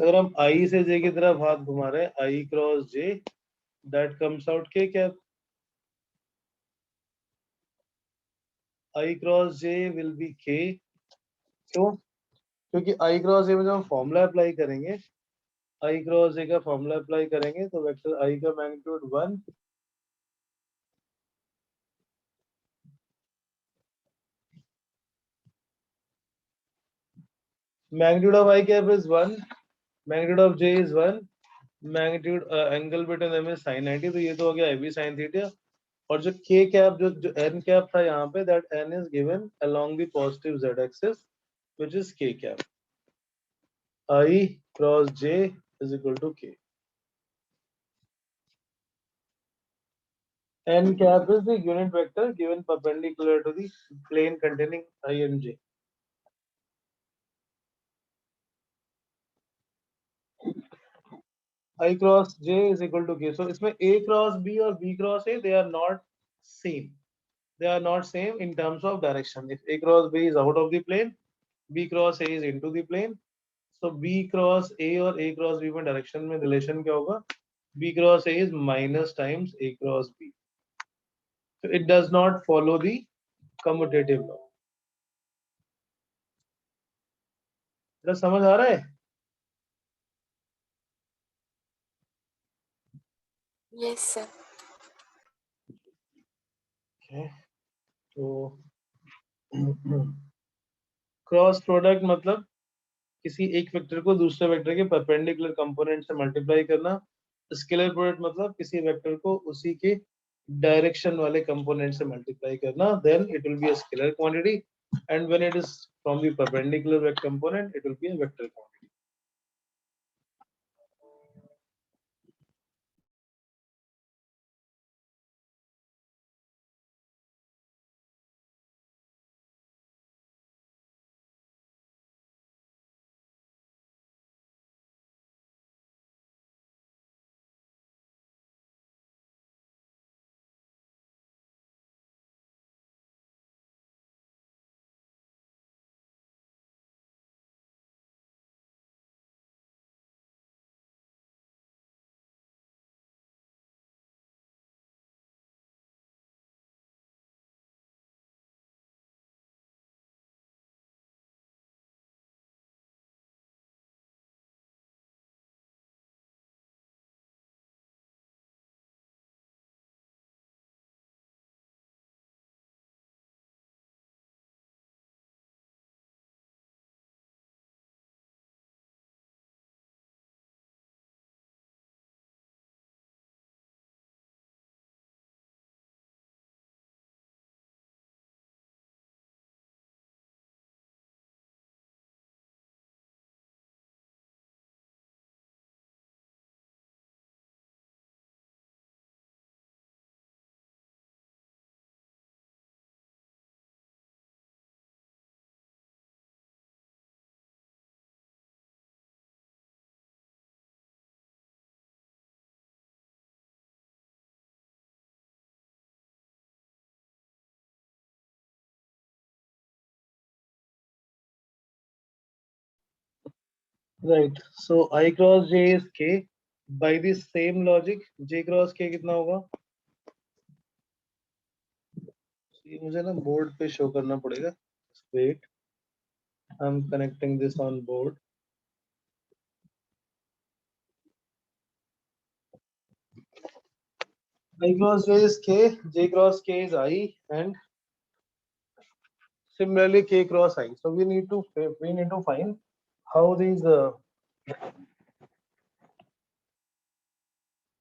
अगर हम आई से जे की तरफ हाथ घुमा रहे हैं, I cross J, that comes out K cap. I cross J will be K. क्यों? क्योंकि आई क्रॉस जे में जब हम फॉर्मूला अप्लाई करेंगे, आई क्रॉस जे का फॉर्मूला अप्लाई करेंगे तो वेक्टर आई का magnitude 1, magnitude of I cap is 1, magnitude of J is 1, magnitude angle between them is sin 90. तो ये तो हो गया AB sin theta. और जो K cap जो N cap था यहाँ पे, that N is given along the positive Z axis, which is K cap. I cross J is equal to K. N cap is the unit vector given perpendicular to the plane containing I and J. I cross J is equal to K. So इसमें A cross B और B cross A, they are not same. They are not same in terms of direction. If A cross B is out of the plane, B cross A is into the plane. So B cross A और A cross B में direction में relation क्या होगा? B cross A is minus times A cross B. So it does not follow the commutative law. क्या समझ आ रहा है? Yes, sir. Okay. तो क्रॉस प्रोडक्ट मतलब किसी एक वेक्टर को दूसरे वेक्टर के परपेंडिकुलर कंपोनेंट से मल्टीप्लाई करना. स्केलर प्रोडक्ट मतलब किसी वेक्टर को उसी के डायरेक्शन वाले कंपोनेंट से मल्टीप्लाई करना. Then it will be a scalar quantity, and when it is from the perpendicular component it will be a vector quantity. Right. So I cross j is k. By the same logic, j cross k कितना होगा? ये मुझे ना board पे show करना पड़ेगा. Wait, I'm connecting this on board. I cross j is k, j cross k is I, and similarly k cross I. So we need to find how these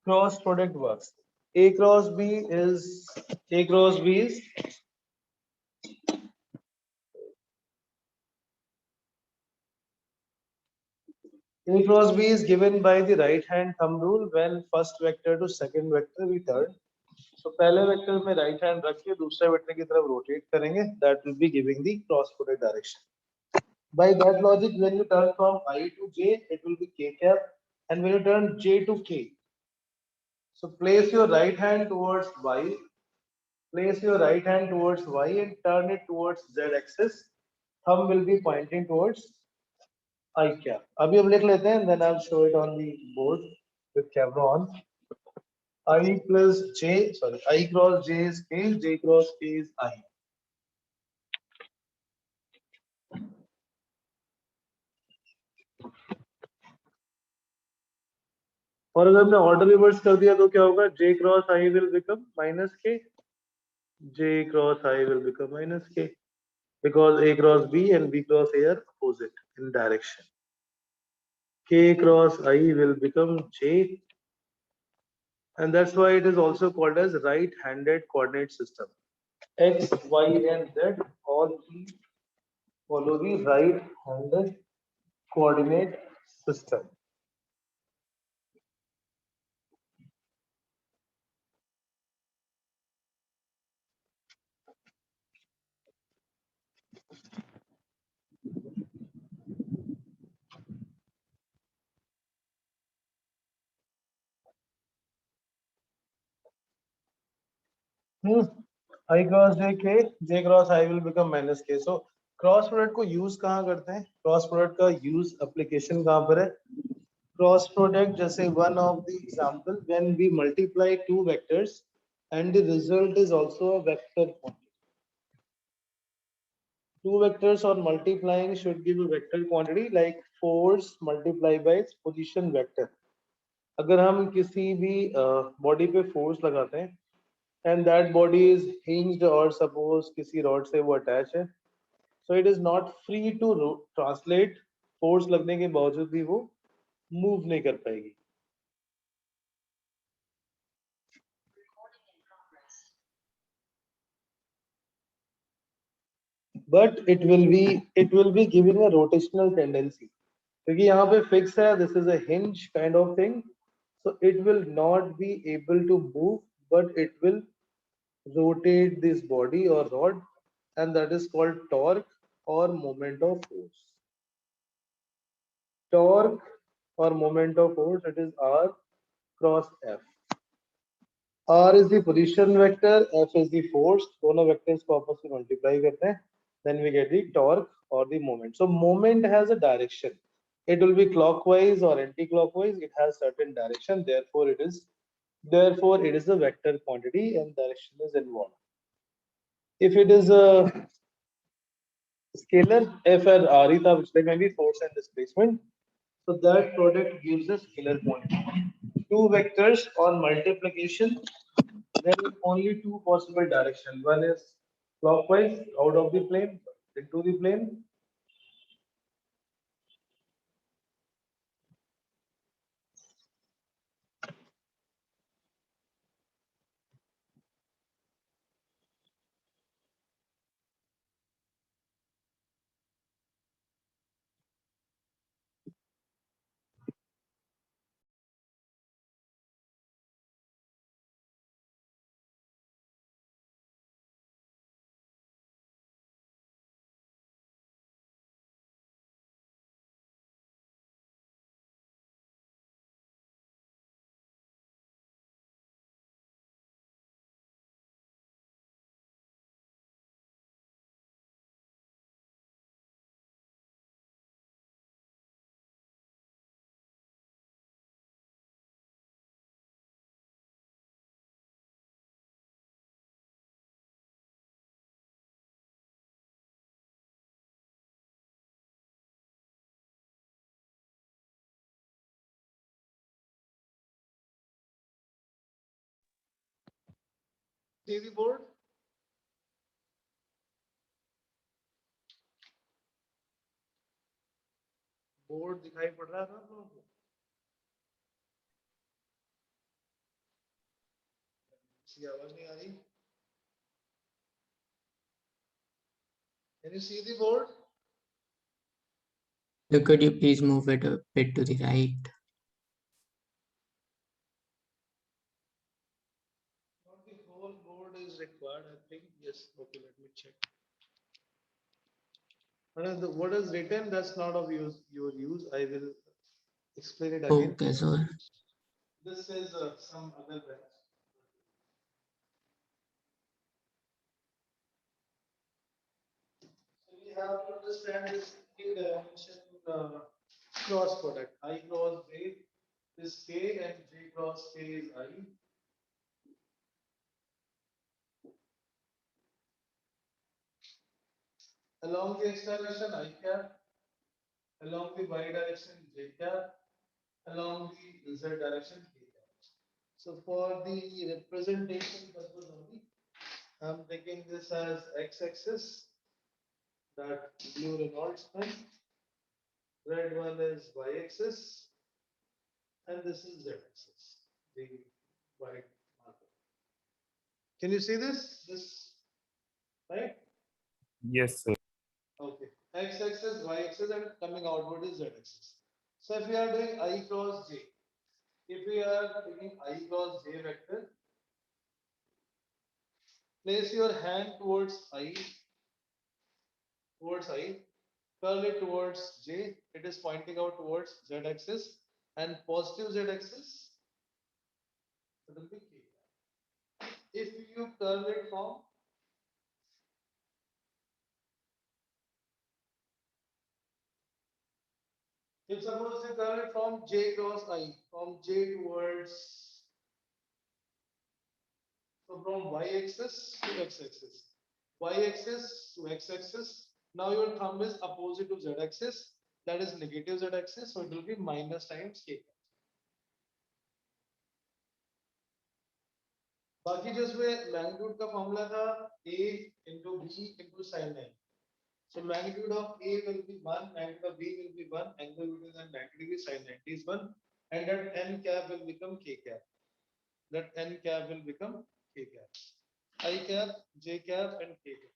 cross product works. A cross B is A cross B is A cross B is given by the right hand thumb rule when first vector to second vector we turn. So पहले vector में right hand रख के दूसरे vector की तरफ rotate करेंगे. That will be giving the cross product direction. By that logic, when you turn from I to j, it will be k cap, and when you turn j to k, so place your right hand towards y, place your right hand towards y and turn it towards z axis. Thumb will be pointing towards I cap. अभी हम लिख लेते हैं, then I'll show it on the board with camera on. I plus j, sorry, I cross j is k, j cross k is I. और अगर हमने order reverse कर दिया तो क्या होगा? j cross I will become minus k, j cross I will become minus k, because A cross B and B cross A are opposite in direction. K cross I will become j, and that's why it is also called as right-handed coordinate system. X, Y, and Z all three follow the right-handed coordinate system. I cross j k, j cross I will become minus k. So cross product को use कहाँ करते हैं? Cross product का use application कहाँ पर है? Cross product जैसे one of the example when we multiply two vectors and the result is also a vector quantity. Two vectors on multiplying should give a vector quantity like force multiplied by its position vector. अगर हम किसी भी body पे force लगाते हैं and that body is hinged or suppose किसी rod से वो अटैच है, so it is not free to translate. Force लगने के बावजूद भी वो मूव नहीं कर पाएगी. But it will be giving a rotational tendency, क्योंकि यहाँ पे फिक्स है, this is a hinge kind of thing, so it will not be able to move, but it will rotate this body or rod, and that is called torque or moment of force. Torque or moment of force, it is R cross F. R is the position vector, F is the force. दोनों vectors को आपस में multiply करते हैं, then we get the torque or the moment. So moment has a direction. It will be clockwise or anti-clockwise. It has certain direction. Therefore, it is a vector quantity and direction is involved. If it is a scalar, F and R ही था पिछले में भी, force and displacement. So that product gives a scalar quantity. Two vectors on multiplication, there is only two possible direction. One is clockwise out of the plane into the plane. See the board? Board दिखाई पड़ रहा था आप लोगों को? इसकी आवाज नहीं आ रही? Can you see the board? So could you please move it a bit to the right? Not the whole board is required, I think. Yes. Okay, let me check. What is written, that's not of your use. I will explain it again. Okay, so This is some other branch. So we have to understand this dimension cross product. I cross J is K and J cross K is I. Along the x direction I cap, along the y direction J cap, along the z direction K cap. So for the representation purpose only, I'm taking this as x-axis, that blue Reynolds pen. Red one is y-axis, and this is z-axis, the white marker. Can you see this? This, right? Yes, sir. Okay. X-axis, y-axis, and coming outward is z-axis. So if we are doing I cross j, if we are taking I cross j vector, place your hand towards I, curl it towards j, it is pointing out towards z-axis, and positive z-axis, it will be k. If you curl it from if suppose you curl it from j cross I, from j towards, so from y-axis to x-axis, y-axis to x-axis. Now your thumb is opposite to z-axis, that is negative z-axis, so it will be minus times k. बाकी जो इसमें magnitude का formula था a into b into sin 9. So magnitude of a will be 1, magnitude of b will be 1, angle between them 90 degrees, sin 90 is 1, and that n cap will become k cap. That n cap will become k cap. I cap, j cap, and k cap.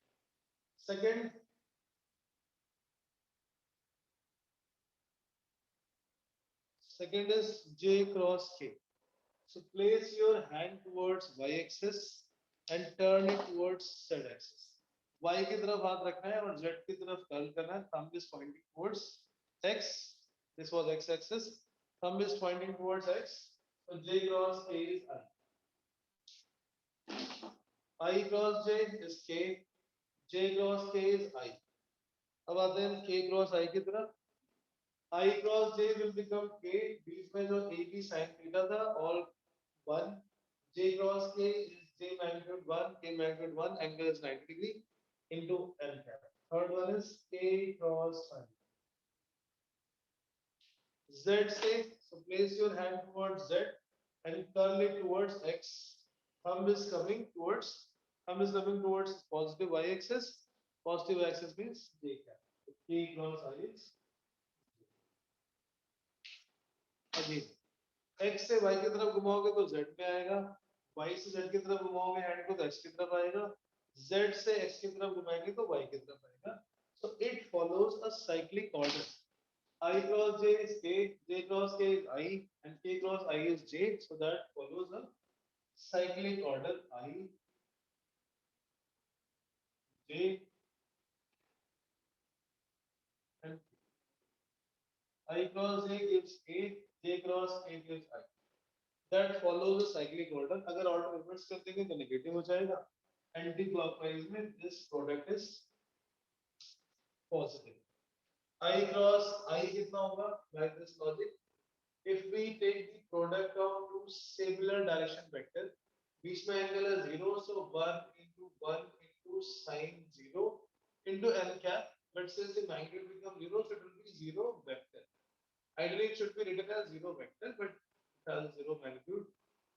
Second is j cross k. So place your hand towards y-axis and turn it towards z-axis. Y की तरफ हाथ रखना है और z की तरफ curl करना है. Thumb is pointing towards x. This was x-axis. Thumb is pointing towards x. So j cross k is I. I cross j is k. J cross k is I. अब आते हैं k cross I की तरफ. I cross j will become k. बीच में जो a की sin theta था all 1. J cross k is j magnitude 1, k magnitude 1, angle is 90 degree into n cap. Third one is k cross I. Z say, so place your hand towards Z and curl it towards X. Thumb is coming towards positive y axis. Positive axis means j cap. So k cross I is again. X से y की तरफ घुमाओगे तो z में आएगा, y से z की तरफ घुमाओगे hand को तो x की तरफ आएगा, z से x की तरफ घुमाएंगे तो y की तरफ आएगा. So it follows a cyclic order. I cross j is k, j cross k is I, and k cross I is j. So that follows a cyclic order I, j, and k. I cross j gives k, j cross k gives I. That follows a cyclic order. अगर order reverse कर देंगे तो negative हो जाएगा. Anti-clockwise में this product is positive. I cross I कितना होगा? By this logic, if we take the product of two similar direction vector, बीच में angle है 0, so 1 into sin 0 into n cap. But since the magnitude becomes 0, so it will be 0 vector. Ideally, it should be written as 0 vector, but it has 0 magnitude.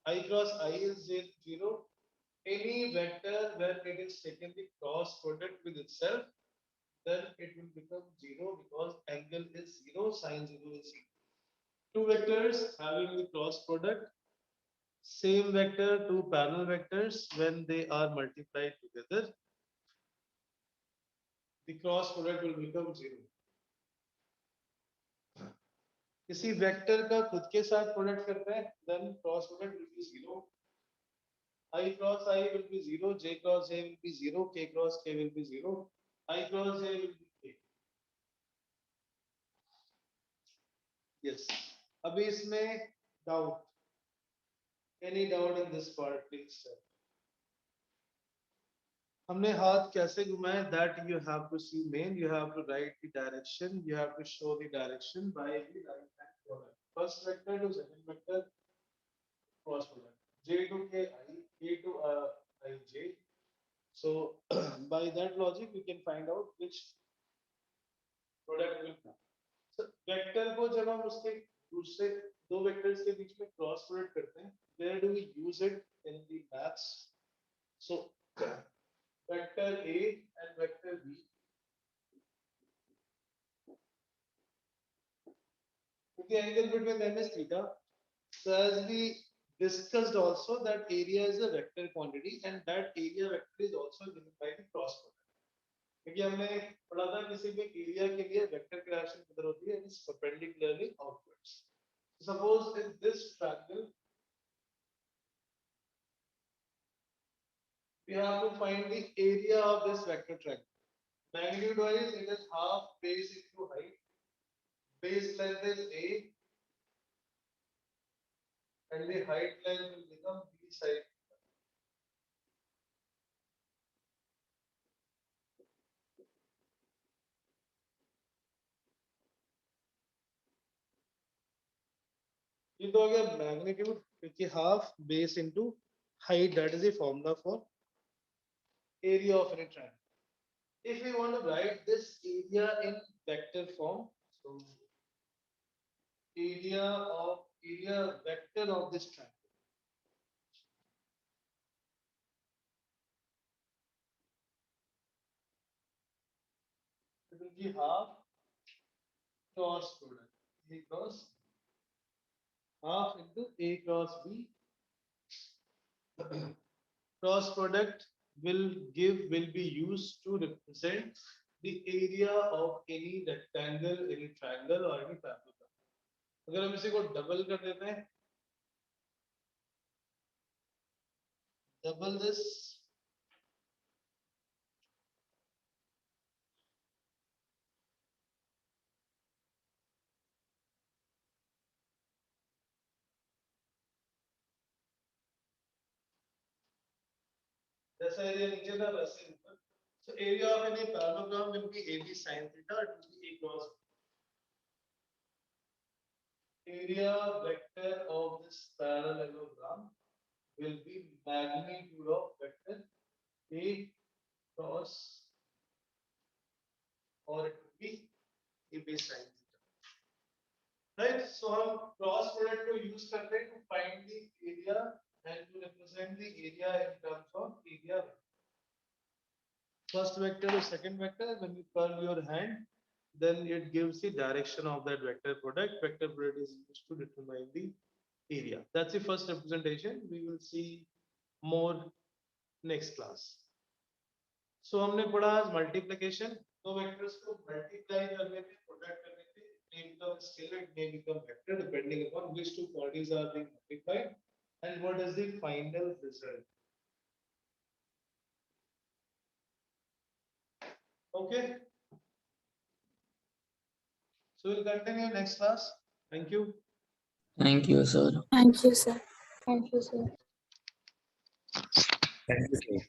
I cross I is 0. any vector where it is taken the cross product with itself, then it will become 0 because angle is 0, sine 0 is 0. Two vectors having the cross product, same vector, two parallel vectors, when they are multiplied together, the cross product will become 0. किसी vector का खुद के साथ product करते हैं, then cross product will be 0. I cross I will be 0, J cross J will be 0, K cross K will be 0, I cross J will be K. Yes. अभी इसमें doubt. Any doubt in this part, please, sir? हमने हाथ कैसे घुमाए? That you have to see main. You have to write the direction. You have to show the direction by the right hand product. First vector to second vector, cross product. J to K I, K to I J. So by that logic, we can find out which product will come. So vector को जब हम उसके दूसरे दो vectors के बीच में cross product करते हैं, where do we use it in the maths? So vector A and vector B. The angle between them is theta. So as we discussed also, that area is a vector quantity and that area vector is also given by the cross product. क्योंकि हमने पढ़ा था किसी भी area के लिए vector की direction किधर होती है? It's perpendicularly outwards. Suppose in this triangle, we have to find the area of this vector triangle. Magnitude wise, it is half base into height. Base length is A, and the height length will become B side. ये तो हो गया magnitude, क्योंकि half base into height, that is the formula for area of any triangle. If we want to write this area in vector form, so area vector of this triangle. It will be half cross product. A cross half into A cross B. Cross product will be used to represent the area of any rectangle, any triangle or any parallelogram. अगर हम इसी को double कर देते हैं, double this, जैसा area नीचे था वैसे ऊपर. So area of any parallelogram will be AB sin theta. It will be A cross. Area vector of this parallelogram will be magnitude of vector A cross, or it will be AB sin theta. Right? So हम cross product को use करते हैं to find the area and to represent the area in terms of area vector. First vector to second vector, when you curve your hand, then it gives the direction of that vector product. Vector product is used to determine the area. That's the first representation. We will see more next class. So हमने पढ़ा आज multiplication. दो vectors को multiply करने पे, product करने पे, it may become scalar, it may become vector, depending upon which two quantities are being multiplied and what is the final result. Okay. So we'll continue next class. Thank you. Thank you, sir. Thank you, sir. Thank you, sir. Thank you, sir.